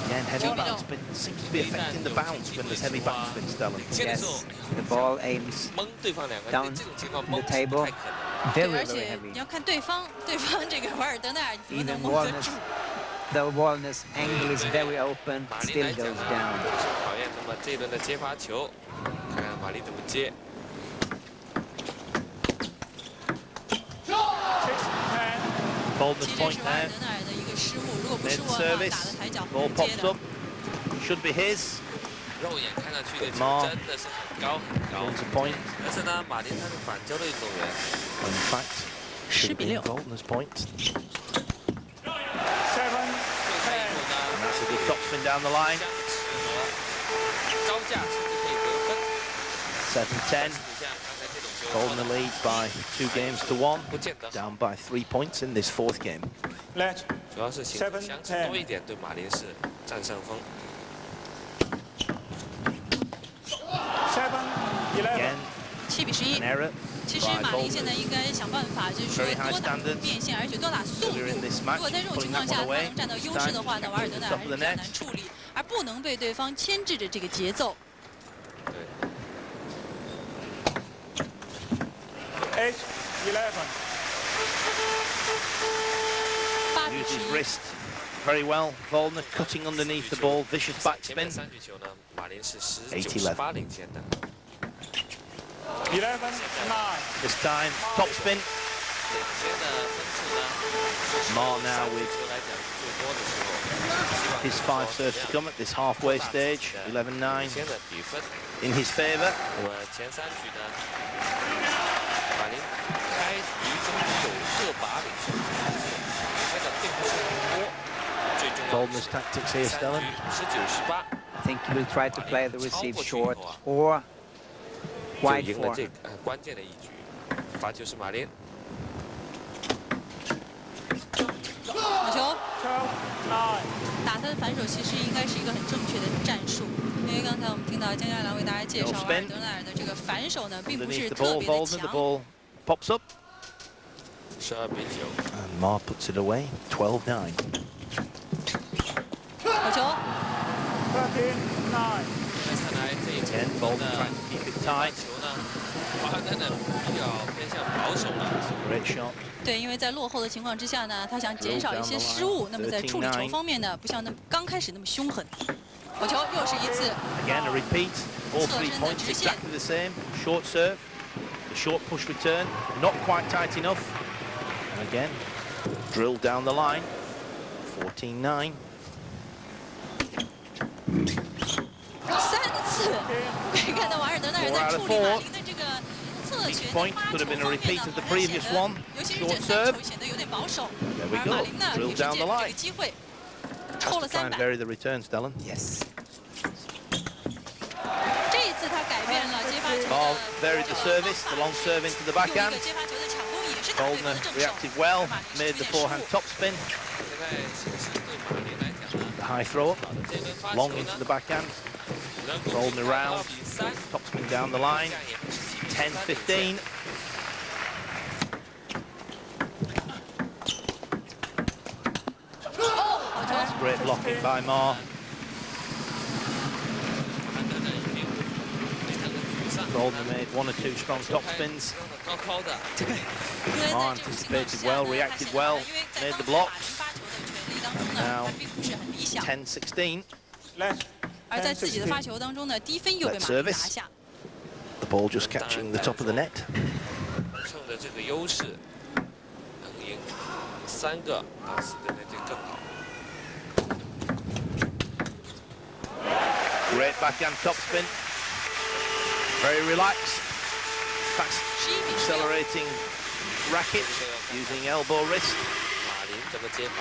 Again, heavy backspin seems to be affecting the bounce when there's heavy backspin, Stellan. Yes, the ball aims 蒙对方两个 down 人，这种情况 the 蒙 table. 太可能。 Very, 而 very 且 heavy. 你要看对方这个瓦尔德纳尔怎么能 Even 蒙得 Waldner's, 住。 though Waldner's angle is very open, 马林 still 来讲 goes 呢， down. 是考验那么这一轮的接发球，看看马林怎么接。 Waldner's 其实 point 是瓦尔 there. 德纳尔的一个失误，如果不失 Mid 误的话，打 service. 的抬脚 Ball 很接 pops 的 up.。Should be his. 肉眼看上去这球真的是很高很高， Wins a point. 但是呢，马林他是反交的运动员， In fact, should be 10-6 Waldner's point. 最后一步呢， And that's a good topspin down the line. 相持和高价甚至可以得分。 7-10. 你像刚才这种球， Waldner lead by 2 games to 1. 不见得好， Down by 3 points in this 4th game. 主要是形成相持多一点，对马林是占上风。 Again, 7-11 an。error. 其实马林现在应该想办法，就是说多打面线，而且多打速度。如果在这种情况下他能占到优势的话呢，瓦尔德纳尔还是比较难处理，而不能被对方牵制着这个节奏。对。 Used his wrist very well. Waldner cutting underneath the ball. Vicious 前面 backspin. 3局球呢，马林是19-18领先的。 This time, topspin. 领先的分数呢 Mar now with 球来讲是最多的时候。 his 5 serves to come at this halfway stage. 11-9领先的比分。 in his favour. 那么前3局呢，马林开局中9个把领先，领先的并不是很多。最重要的 Waldner's 是 tactics here, 3 Stellan. 局19-18。 I think he will try to play the receive short or 就 wide 赢了 four. 这个关键的一局。罚球是马林。 好球！打他的反手其实应该是一个很正确的战术，因为刚才我们听到江嘉良为大家介绍瓦尔德纳尔的这个反手呢，并不 Underneath 是 the 特 ball, 别的 Waldner, the 强。 ball pops up. 12-9。 And Mar puts it away. 12-9. 好球！看来这一 Again, 局 Waldner 的 trying to keep it 发 tight. 球呢，瓦尔德纳比较偏向保守了。 Great shot. 对，因为在落后的情况之下呢，他想减少一些失误，那么在处理球方面呢，不像刚开始那么凶狠。好球，又是一次。 Again, a repeat. All 3 points exactly the same. Short serve. The short push return, not quite tight enough. And again, drilled down the line. 14-9. 3次，可以看到瓦尔德纳尔在处理马林的这个侧拳的发球方面呢，好像显得，尤其是这3球显得有点保守。而马林呢，也是借这个机会抽了3板。Yes. 这一次他改变了接发球的方法，用一个接发球的抢攻也是打对方的正手。 reacted well, made the forehand topspin. The high throw, long into the backhand, rolling around, topspin down the line, 10-15. That's great blocking by Ma. Goldner made 1 or 2 strong topspins. Ma anticipated well, reacted well, made the blocks. Now 10-16. 而在自己的发球当中呢，低分又被马林拿下。 The ball just catching the top of the net. 趁着这个优势，能赢3个到4个 net 就更好。 Great backhand topspin. Very relaxed. Fast accelerating racket using elbow wrist. 马林怎么接法？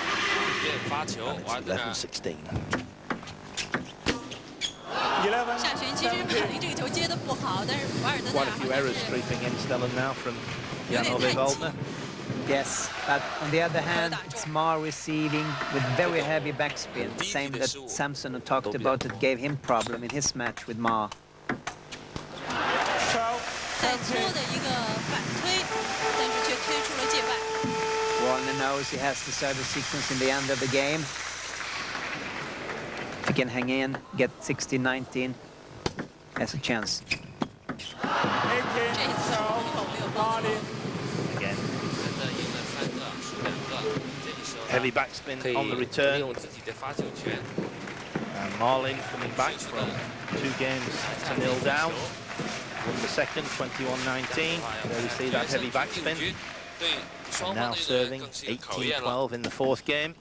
一边发球，瓦尔德纳尔 11-16. 下旋其实马林这个球接的不好，但是瓦尔德纳 Quite a few errors creeping in Stellan now from Jan-Ove Goldner. Yes, but on the other hand, it's Ma receiving with very heavy backspin, same that Samson talked about that gave him problem in his match with Ma. 在搓的一个反推，但是却推出了界外。 Wallner knows he has the service sequence in the end of the game. If he can hang in, get 16-19, has a chance. 这一次有没有帮助？ Again, 赢了3个，输2个，这个时候 heavy backspin 可以 on the 利 return. 用自己的发球权。 And Marlin coming back from 2 games to 0 down. Won the second, 21-19. There we see that heavy backspin. And now serving 18-12 in the 4th game.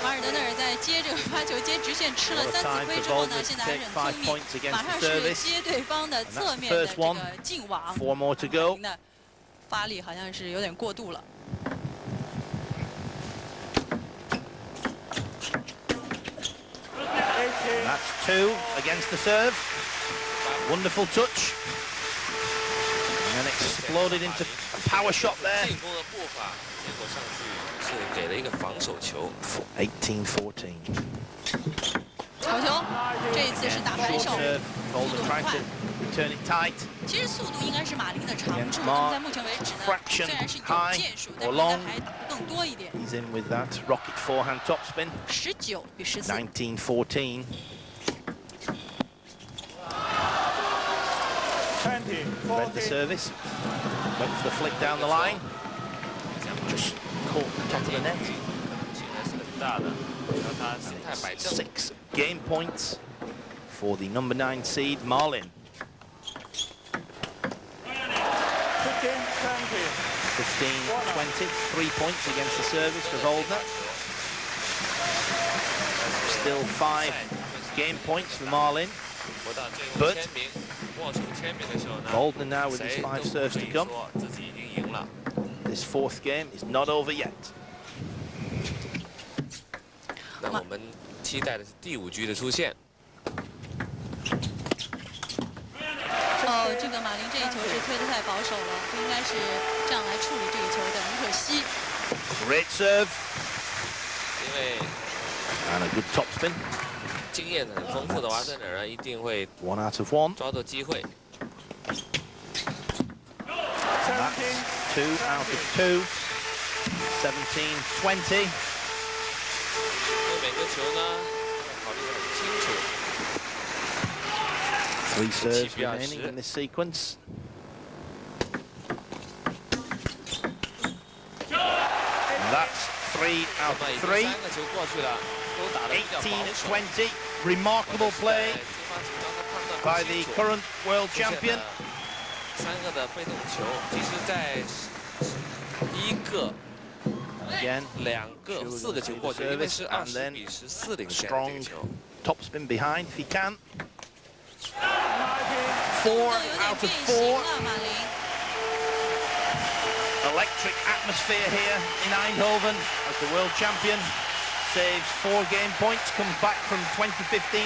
瓦尔德纳尔在接这个发球接直线吃了3次亏之后呢，现在还很聪明，马上是接对方的侧面的这个近网。 4 more to go. 发力好像是有点过度了。 That's 2 against the serve. Wonderful touch. And then exploded into a power shot there. 进攻的步伐，结果上去是给了一个防守球。 18-14. 好球，这一次是打反手，速度很快。 Return it tight. 其实速度应该是马林的长处，那么在目前为止呢，虽然是有建树，但是应该还打得更多一点。 He's in with that rocket forehand topspin. 19比14。 19-14. read the service, went for the flick down the line, just caught the top of the net. 6 game points for the number 9 seed Marlin. 15-20, 3 points against the service for Goldner. Still 5 game points for Marlin, but Goldner now with his 5 serves to come. This 4th game is not over yet. 那我们期待的是第5局的出现。这个马林这一球是推得太保守了，不应该是这样来处理这一球的，很可惜。Great serve. 因为 and a good topspin. 经验很丰富的瓦特尔一定会 1 out of 1. 抓到机会。That's 2 out of 2. 17-20. 每个球呢，考虑得很清楚。 3 serves remaining in this sequence. And that's 3 out of 3. 18-20. Remarkable play. by the current world champion. 3个的被动球，其实在1个、2个、4个球过去，因为是20比14领先这个球。 Top spin behind if he can. 4 out of 4. Electric atmosphere here in Eindhoven as the world champion saves 4 game points, comes back from 2015,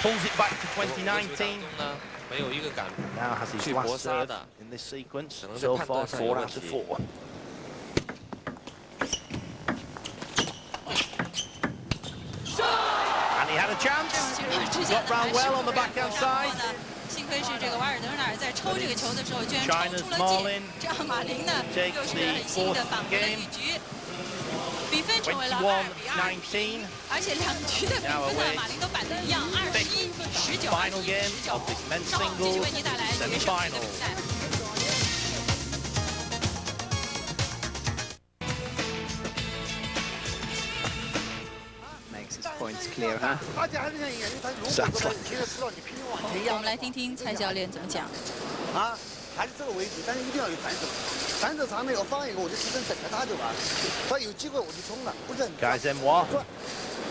pulls it back to 2019. Now has his last serve in this sequence. So far, 4 out of 4. And he had a chance. Got round well on the backhand side. 幸亏是这个瓦尔德纳尔在抽这个球的时候，居然抽出了界，这样马林呢又是很幸运的扳回了一局，比分成为了2比2，而且2局的比分呢，马林都扳得一样，21、19、21、19。稍后继续为您带来决胜的比赛。 Points clear, huh? 我们来听听蔡教练怎么讲。啊，还是这个位置，但是一定要有弹手。弹手长了以后放一个，我就提前整着他就完了。他有机会我就冲了，不是很转，对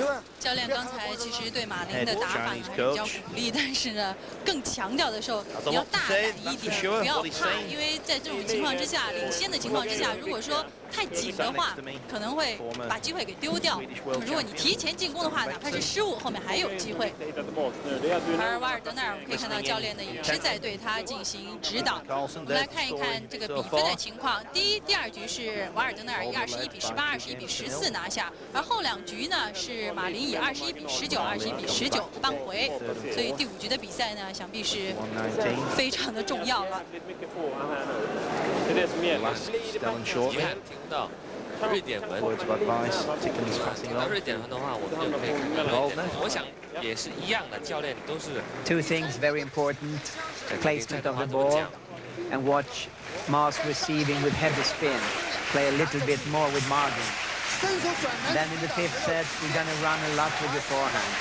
吧？教练刚才其实对马林的打法还是比较鼓励，但是呢，更强调的时候你要大胆一点，不要怕，因为在这种情况之下，领先的情况之下，如果说太紧的话，可能会把机会给丢掉。那么如果你提前进攻的话，哪怕是失误，后面还有机会。而瓦尔德纳尔，我们可以看到教练呢也是在对他进行指导。我们来看一看这个比分的情况。第2局是瓦尔德纳尔以21比18、21比14拿下，而后2局呢是马林以21比19、21比19扳回。所以第5局的比赛呢，想必是非常的重要了。 遗憾听不到瑞典文。听到瑞典文的话，我们就可以看到瑞典文。我想也是一样的，教练都是。 Two things very important: placement of the ball and watch Mars receiving with heavy spin. Play a little bit more with margin. Then in the 5th set, we're gonna run a lot with your forehand.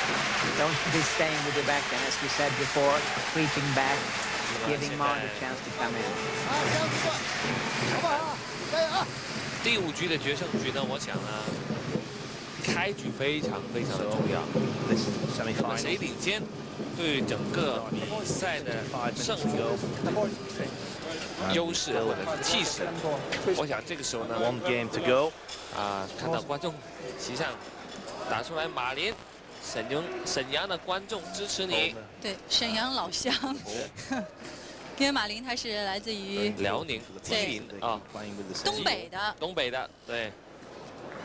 Don't be staying with your backhand, as we said before, creeping back, giving Mars a chance to come in. 第5局的决胜局呢，我想呢，开局非常非常的重要。那么谁领先，对整个比赛的胜负、优势或者是气势，我想这个时候呢 ，1 game to go。看到观众席上打出来马林。 沈阳的观众支持你。对，沈阳老乡。因为马林他是来自于辽宁吉林啊，东北的，对。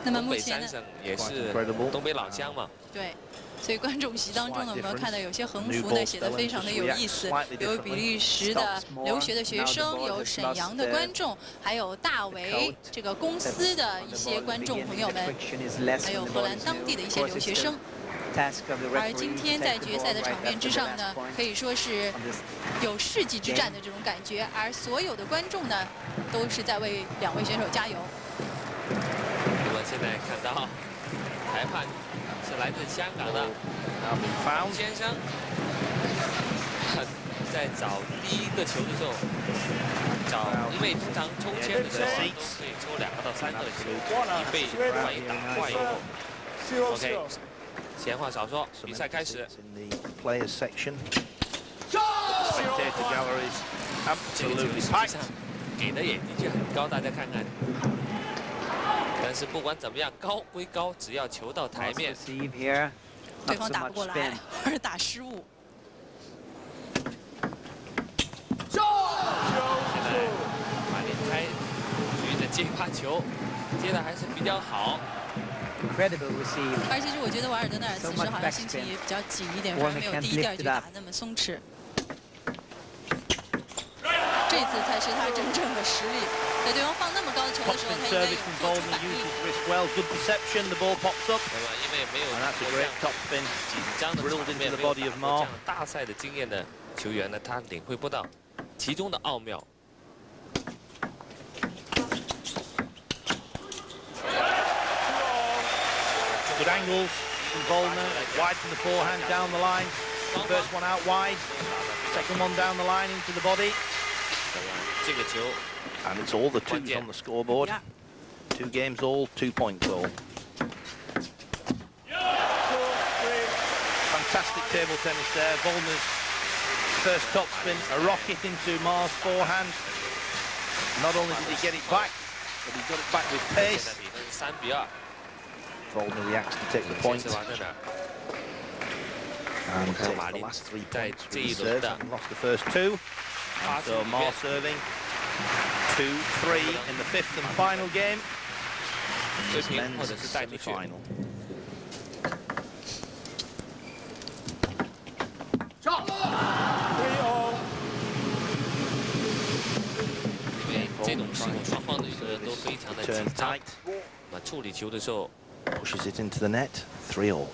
那么目前呢，东北3省也是东北老乡嘛。对。 所以观众席当中呢，我们看到有些横幅呢写得非常的有意思，有比利时的留学的学生，有沈阳的观众，还有大为这个公司的一些观众朋友们，还有荷兰当地的一些留学生。而今天在决赛的场面之上呢，可以说是有世纪之战的这种感觉，而所有的观众呢，都是在为2位选手加油。那么现在看到裁判。 是来自香港的方先生，在找第1个球的时候，因为通常抽签的时候都可以抽2个到3个球，一被换一打换一后。OK， 闲话少说，比赛开始。这个球实际上给的也的确很高，大家看看。 但是不管怎么样，高归高，只要球到台面，对方打不过来，或者打失误。现在马林开局的接发球，接的还是比较好。而其实我觉得瓦尔德纳尔此时好像心情也比较紧一点，反而没有第1、第2局打那么松弛。这次才是他真正的实力。 在对方放那么高的球的时候，他应该有做出反应。那么因为没有紧张的场面，没有打过这样大赛的经验的球员呢，他领会不到其中的奥妙。Good angles from Volner, wide from the forehand down the line. First one out wide, second one down the line into the body. 这个球 And it's all the twos on the scoreboard. 2 games all, 2-point goal. Fantastic table tennis there. Vollner's first topspin, a rocket into Ma's forehand. Not only did he get it back, but he got it back with pace. 比分3比2。 Vollner reacts to take the point. 先是玩在哪儿？ And takes the last 3 points with his serve, and lost the first 2. And so Ma serving 2-3 in the 5th and final game. This men's semi-final. 因为这种时候双方的都非常的紧 Turn 张， tight, 那么处理球的时候 pushes it into the net, 3-all.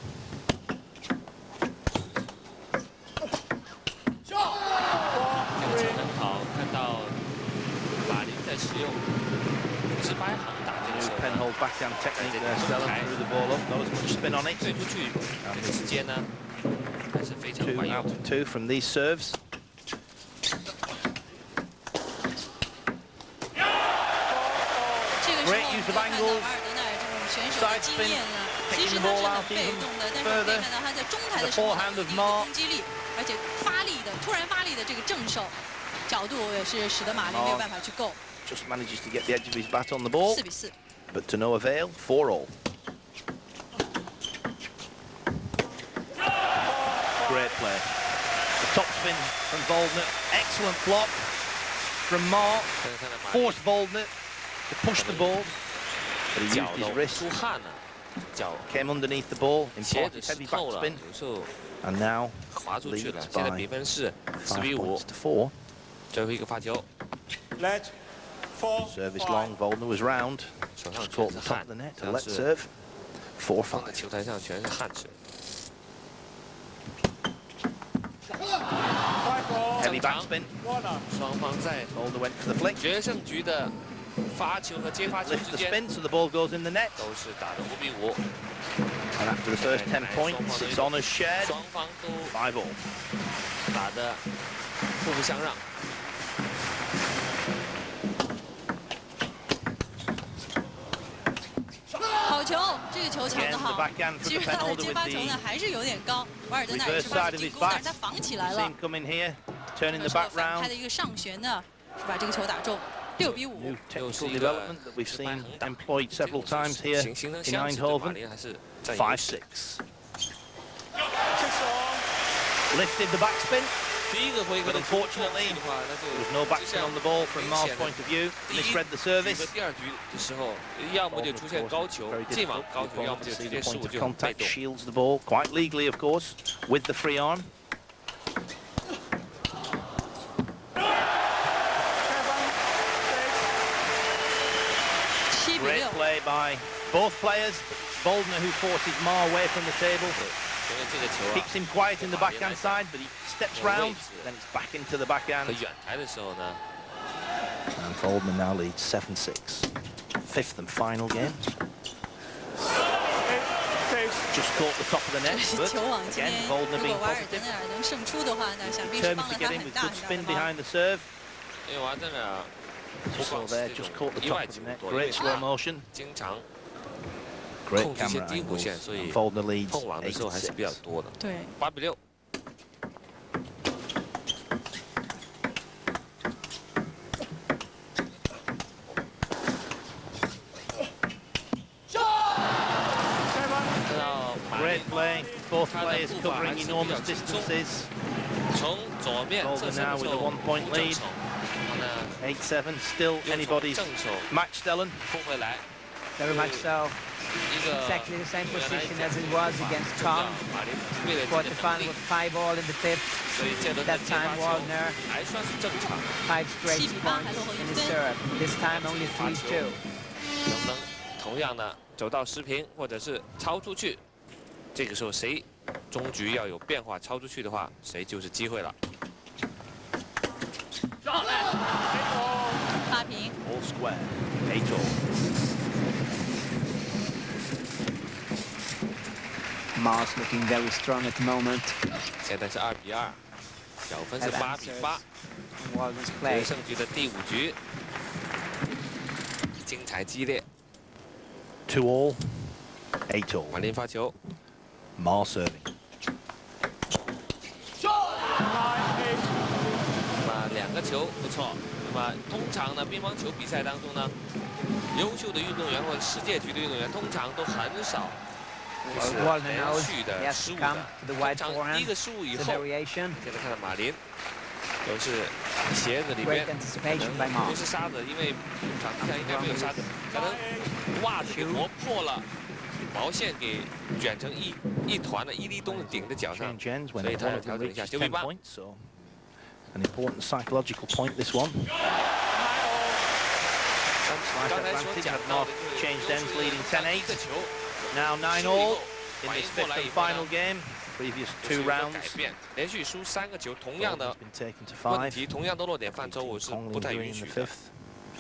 这个球很好，看到马林在使用直白行打这个 New 球 penhold backhand technique there, Stellan threw the ball up, not as much spin on it. 对出去这个时间呢还是非常 2 管用 out。of 2 from these serves. 这个时候我们可以看到瓦尔德纳尔这种选手的经验呢，其实他是很被动的，但是我们可以看到他在中台的时候呢，有一定的攻击力，而且突然发力的这个正手角度也是使得马林没有办法去够。 Just manages to get the edge of his bat on the ball, 4比4。 but to no avail, 4-all. Great play. The topspin from Vollner, excellent block from Ma, forced Vollner to push the ball, but he used 脚 his 都 wrist, 出汗了，脚 came underneath the ball, 鞋 important 子湿 heavy 透了， backspin, 有时候 and now 滑出去了。 leads 现在比 by 分是4 5比5， points to 4. 最后一个发球， Let Service long, Vollner was round, 手上 just 全 caught 是 the top 汗 of the net, a 像 let 是 serve, 放在 4-5. 球台上全是汗水。 Heavy backspin, 双方在 Vollner went for the flick, 决胜局的发球和接发球 lift 之 the 间 spin so the ball goes in the net. 都是打得5比5， And after the first 10 points, it's honours shared, 双方都 5-all. 打得互不相让。 好球，这个球抢得 Again, the 好。 backhand 其 from 实 the 他的 penholder 接 with 发球呢 the 还是有点高，瓦尔德纳也 reverse 是发 side 起 of 进 his 攻，但 bat. 是他防起来 See 了 him。come in here, turning 这 the 时候 bat 反开 round. 的一个上旋呢，是把这个球打中，6比 New 5。 technical development that we've seen employed several times here 形成 in 相似的马 Eindhoven. 林还是占优势。 5-6. Lifted the backspin. 第一个回合 But 的 unfortunately, 的话，那 there was 就 no backspin on the ball from Ma's point of view. 第一 Misread the 局 service. 和第二局的时候，要么就出现高球 Very 进网 difficult 高 for 球， the 要 opponent 么 to 就 see 直 the 接输 point 就 of 被 contact. 动。 Shields the ball quite legally, of course, with the free arm. 7比 Great 6。 play by both players. Vollner who forces Ma away from the table. 因为这个球啊 Keeps him quiet in the backhand side, but he steps round, then it's back into the 和 backhand. 远台的时候呢， And Vollner now leads 7-6. 5th and final game. Just caught the top of the net, 这 but 球网今 again, 天 Vollner 如 being 果瓦尔德 positive. 纳尔能胜出的话呢，想必是 Determined 帮 to 了 get 他 in 很 with 大 good 很大 spin 的忙。 behind the serve. 因为瓦德纳不 So 光是 there, 这 just 种 caught the 意 top 外 of 球 the net. 多，因 Great 为 slow 他 motion. 经常 Great 控制一些 camera 低弧线， angles. 所以 And Vollner leads 碰网的时候还是比较 8-6. 多的。对， 8比6。 看到马林 Great play. Both players covering enormous distances. 从左面侧身的时候扑正手，然后呢 8-7. Still 又从 anybody's 正手 match, Stellan. 扑回来， Very much so. 一个 Exactly the same 原来 position 讲 as it was 法 against 重要 Tom. 马林为了自己的 Quarterfinal 能力 was 5-all in the fifth. 所以这轮的 That 接发 time 球 Waldner 还算是正常。 5 straight 7比8 还 points 落后1 in his 分。 serve. This time only 3-2. 能不能同样的走到失平，或者是超出去？这个时候谁终局要有变化，超出去的话，谁就是机会了。 8平。 All square. 8-all. Mars looking very strong at the moment. 现在是2比2，小分是8比8。这是胜局的第5局，精彩激烈。2 all, 8 all。马林发球 ，Mar serving。那么2个球不错。那么通常呢，乒乓球比赛当中呢，优秀的运动员或者世界级的运动员，通常都很少就是连续的失误的。通常第一个失误以后，现在看到马林都是鞋子里边可能不是沙子，因为场地上应该没有沙子，可能袜子给磨破了，毛线给卷成一团的1粒东西顶在脚上，所以他要调整一下9比8。An important psychological point, this one. Slice advantage, have not changed ends, leading 10-8. Now 9 all in this 5th and final game. Previous 2 rounds. 连续输3个球，同样的问题，同样的落点犯错误是不太允许的。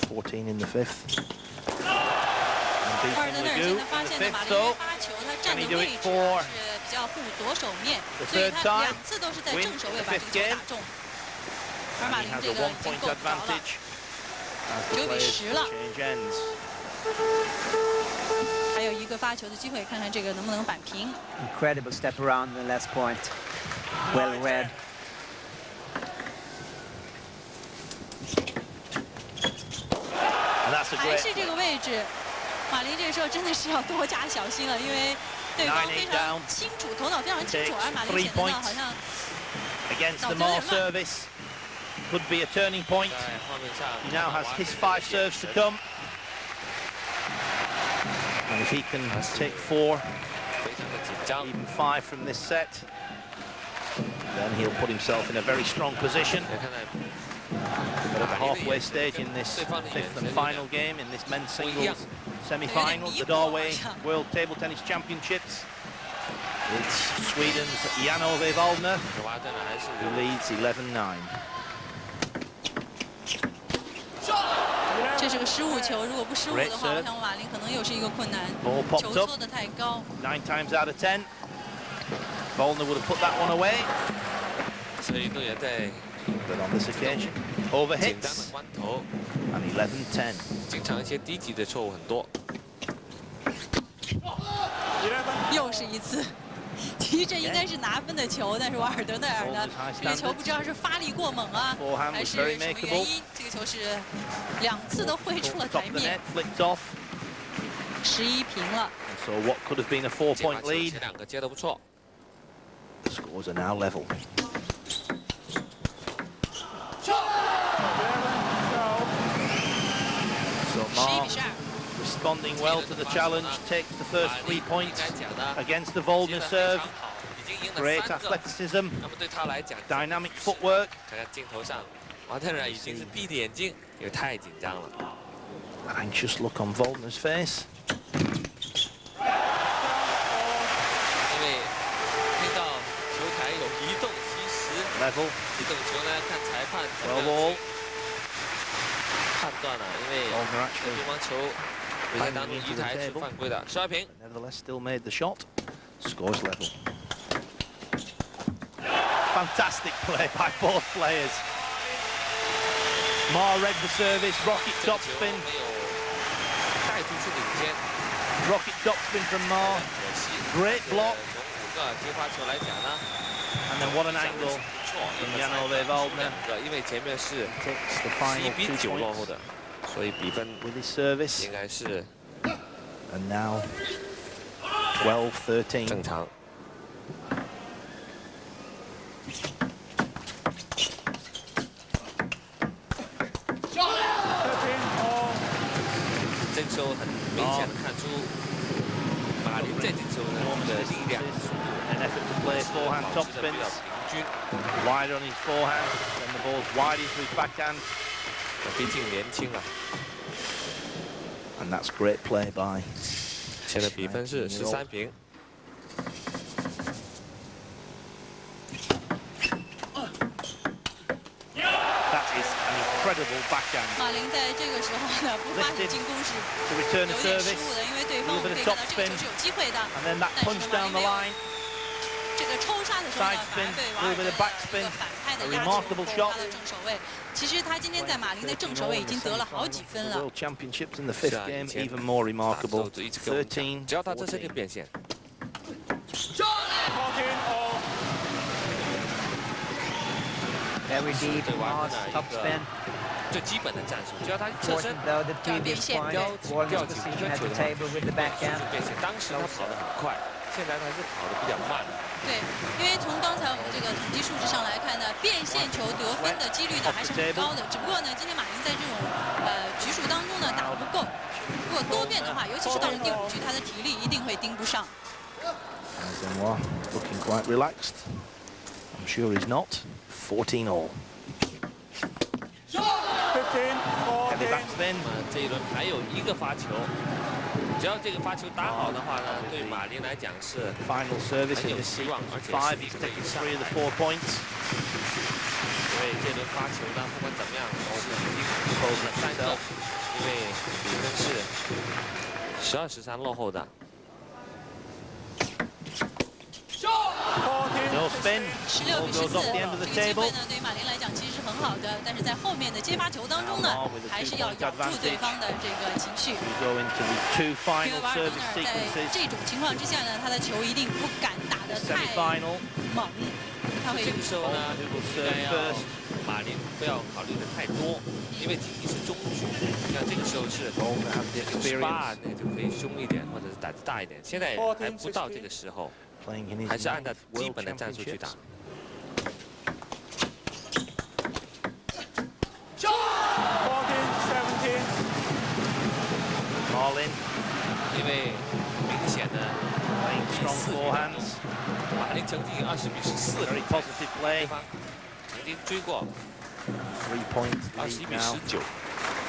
14 in the 5th. 阿尔德内尔现在发现的马林约发球，他站的位置是比较护左手面，所以他2次都是在正手位把这个球打中。而马林这个已经够不着了，9比10了，还有1个发球的机会，看看这个能不能扳平。Incredible step around the last point. Well read. 还是这个位置，马林这个时候真的是要多加小心了，因为对方非常清楚，头脑非常清楚，而马林显得呢好像 against the Mar service. Could be a turning point. He now has his 5 serves to come. And if he can take 4, even 5 from this set, then he'll put himself in a very strong position. But at the halfway stage in this 5th and final game, in this men's singles semi-final, the Norway World Table Tennis Championships, it's Sweden's Jan-Ove who leads 11-9. 这是个失误球，如果不失误的话，我想马林可能又是一个困难。球搓得太高。9 times out of 10. Volner would have put that one away. 所以运动员在 But on this occasion, over 紧张 hits 的关头 and 11-10. 经常一些低级的错误很多。又是一次。其实这应该是拿分的球，但是瓦尔德内尔呢，这个球不知道是发力过猛啊，还是什么原因，这个球是2次都挥出了台面。11平了。So what could have been a 4-point lead? 前2个接得不错。Scores are now level. So Mar responding well to the challenge, takes the first 3 points against the Volner serve. Great athleticism, dynamic footwork. 看看镜头上，瓦特尔已经是闭着眼睛，因为太紧张了。Anxious look on Volner's face. 因为听到球台有移动，其实 Level. 移动球呢，看裁判怎么 Well ball. 判断了，因为乒乓球比赛当中移台是犯规的，12平。Nevertheless, still made the shot. Scores level. Fantastic play by both players. Mar read the service, rocket topspin. 没有带出去领先。Rocket topspin from Mar. Great block. 从5个接发球来讲呢 And then what an angle from Jan-Ove Volner. 因为前面是 Takes the final 11比 2 9落 points 后的，所以比分 with his service. 应该是 And now 12-13. 正常。这个时候很明显的看出马林在这个时候呢的力量， An effort to play forehand 保持得 topspins. 比较平均。 Wide on his forehand, then the ball's wide into his backhand. 毕竟年轻了。 And that's great play by. 现在比分是13平。 That is an incredible backhand. 马林在这个时候呢，不发起进攻是 To 有 return the 点失 service. 误的，因为对方可以看到这个球是有机会的， And then that punch down the line. 这这个抽杀的时候呢，反而被瓦尔德一个反拍的压制后他的正手位。其实他今天在马林的正手位已经得了好几分了。是啊，以前一直跟我们讲，只要他这是个变现。Very deep pass, top spin. 最基本的战术，只要他侧身 though the previous point, Warren's position at the table with the backhand. 变现，当时他跑得很快，现在他是跑得比较慢。对，因为从刚才我们这个统计数据上来看呢，变现球得分的几率呢还是很高的。只不过呢，今天马林在这种局数当中呢打得不够。如果多变的话，尤其是到了第5局，他的体力一定会盯不上。Benoit looking quite relaxed. I'm sure he's not. 14 all. Heavy backspin. 这一轮还有一个发球，只要这个发球打好的话呢，对马林来讲是 Final service 很 in 有 this 希望，而且 5. 实力 He's 可以 taken 上 3 of the 来。 4 points. 因为这轮发球呢，不管怎么样，是已经扣了3个，因为比分是12-13落后的。 No spin. 16比14，这个机会呢，对于马林来讲其实是很好的，但是在后面的接发球当中呢，还是要咬住对方的这个情绪。We go into the 2 final 因为瓦尔德 service 在 sequences. 这种情况之下呢，他的球一定不敢打得太 Semi-final. 猛，他会这个时候呢，应该要马林不要考虑的太多，因为仅仅是中局。像这个时候是18，那就可以凶一点，或者是胆子大一点。现在还不到这个时候。 还是按照基本的战术去打。Marlin. 因为明显的 playing strong forehands. 马林曾经20比14 Very positive play. 曾经追过 3 points. 21比19。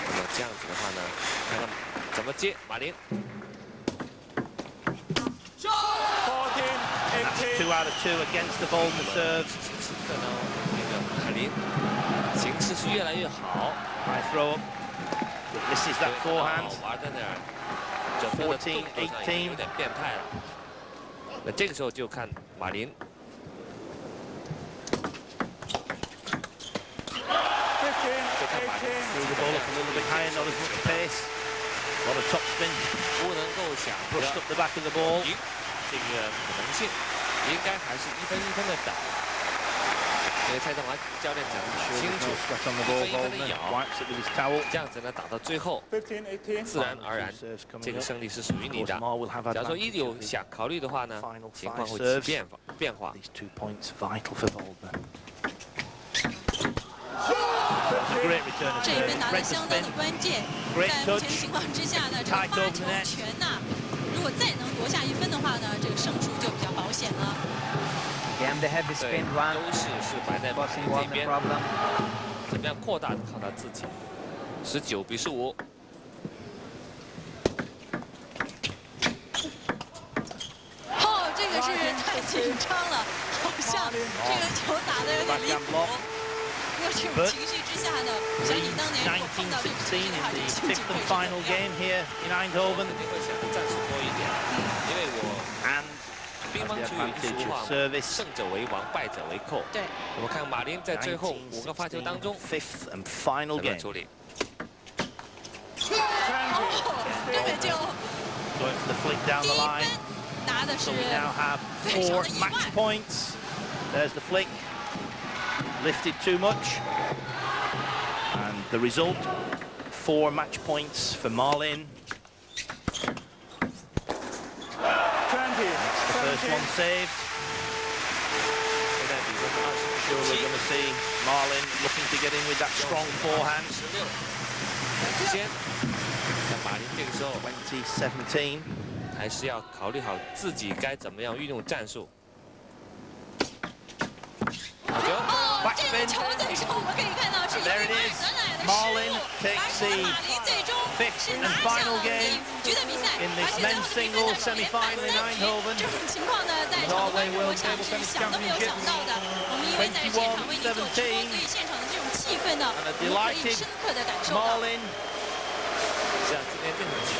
那么这样子的话呢，看看怎么接马林。 That's 2 out of 2 against the Boulder serve. 此刻呢，这个马林形势是越来越好。 High throw up. Misses that forehand. 玩在那儿，整个的动作上已经有点变态了。那这个时候就看马林。就看马林 Threw the ball up a little bit higher, not as much pace. A lot of top spin. 不能够想 Pushed up the back of the ball. 赢这个可能性，应该还是一分一分的打。因为蔡振华教练讲得清楚， Sweat on the ball. 一分一分的 Boulder 咬， wipes it with his towel. 这样子呢打到最后，自然而然这个胜利是属于你的。假如说一有想考虑的话呢，情况会起变化。 These 2 points vital for Boulder. 这一分拿得相当的关键，在目前的情况之下呢，这个发球权呐，如果再能夺下1分的话呢，这个胜出就比较保险了。 Again, the heavy spin run. 优势是摆在马林这边，怎么样扩大靠他自己。19比15。哦，这个是太紧张了，好像这个球打得有点离谱。 如果这种情绪之下呢，想起当年如果碰到这种情绪的话，就心情会是怎么样？ game here in Eindhoven. 肯定会想战术多一点，因为我 And 乒乓球有一句俗话，胜者为王，败者为寇。对。我们看马林在最后5个发球当中 5th and final 怎么 game. 处理？哦，根本就 Going for the flick down 第 the 1 line. 分拿的是 So we now have 4 match points. There's the flick. Lifted too much. And the result, 4 match points for Marlin. That's the first one saved. Sure we're going to see Marlin looking to get in with that strong forehand. 先，像马林这个时候2017. 还是要考虑好自己该怎么样运用战术。哦，这个球最终我们可以看到是因为瓦尔德奶的失误，马林最终是拿下了第5局的比赛，而且最后是比分的手连扳3局。这种情况呢，在场的观众我想是想都没有想到的。我们因为在现场为您做直播，所以现场的这种气氛呢，我们可以深刻的感受到。像今天这种球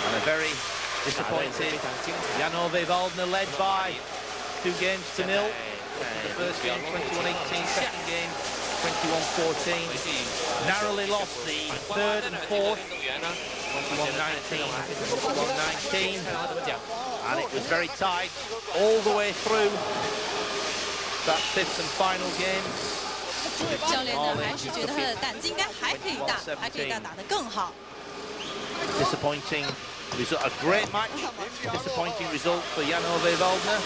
And a very disappointed Jan-Ove led by 2 games to 0. The first game, 21-18. Second game, 21-14. Narrowly lost the third and fourth. 21-19, 21-19. And it was very tight all the way through that 5th and final game. 教练呢还是觉得他的胆子应该还可以大，还可以打得更好。Disappointing result, a great match. Disappointing result for Jan-Ove Waldner.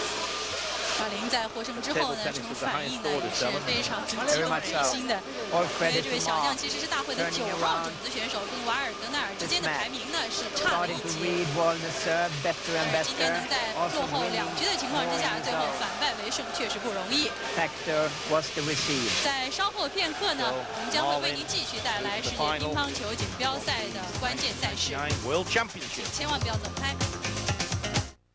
马林在获胜之后呢，这种反应呢也是非常激动人心的。因为这位小将其实是大会的9号种子选手，跟瓦尔德纳尔之间的排名呢是差了1级。今天能在落后2局的情况之下，最后反败为胜，确实不容易。在稍后片刻呢，我们将会为您继续带来世界乒乓球锦标赛的关键赛事，千万不要走开。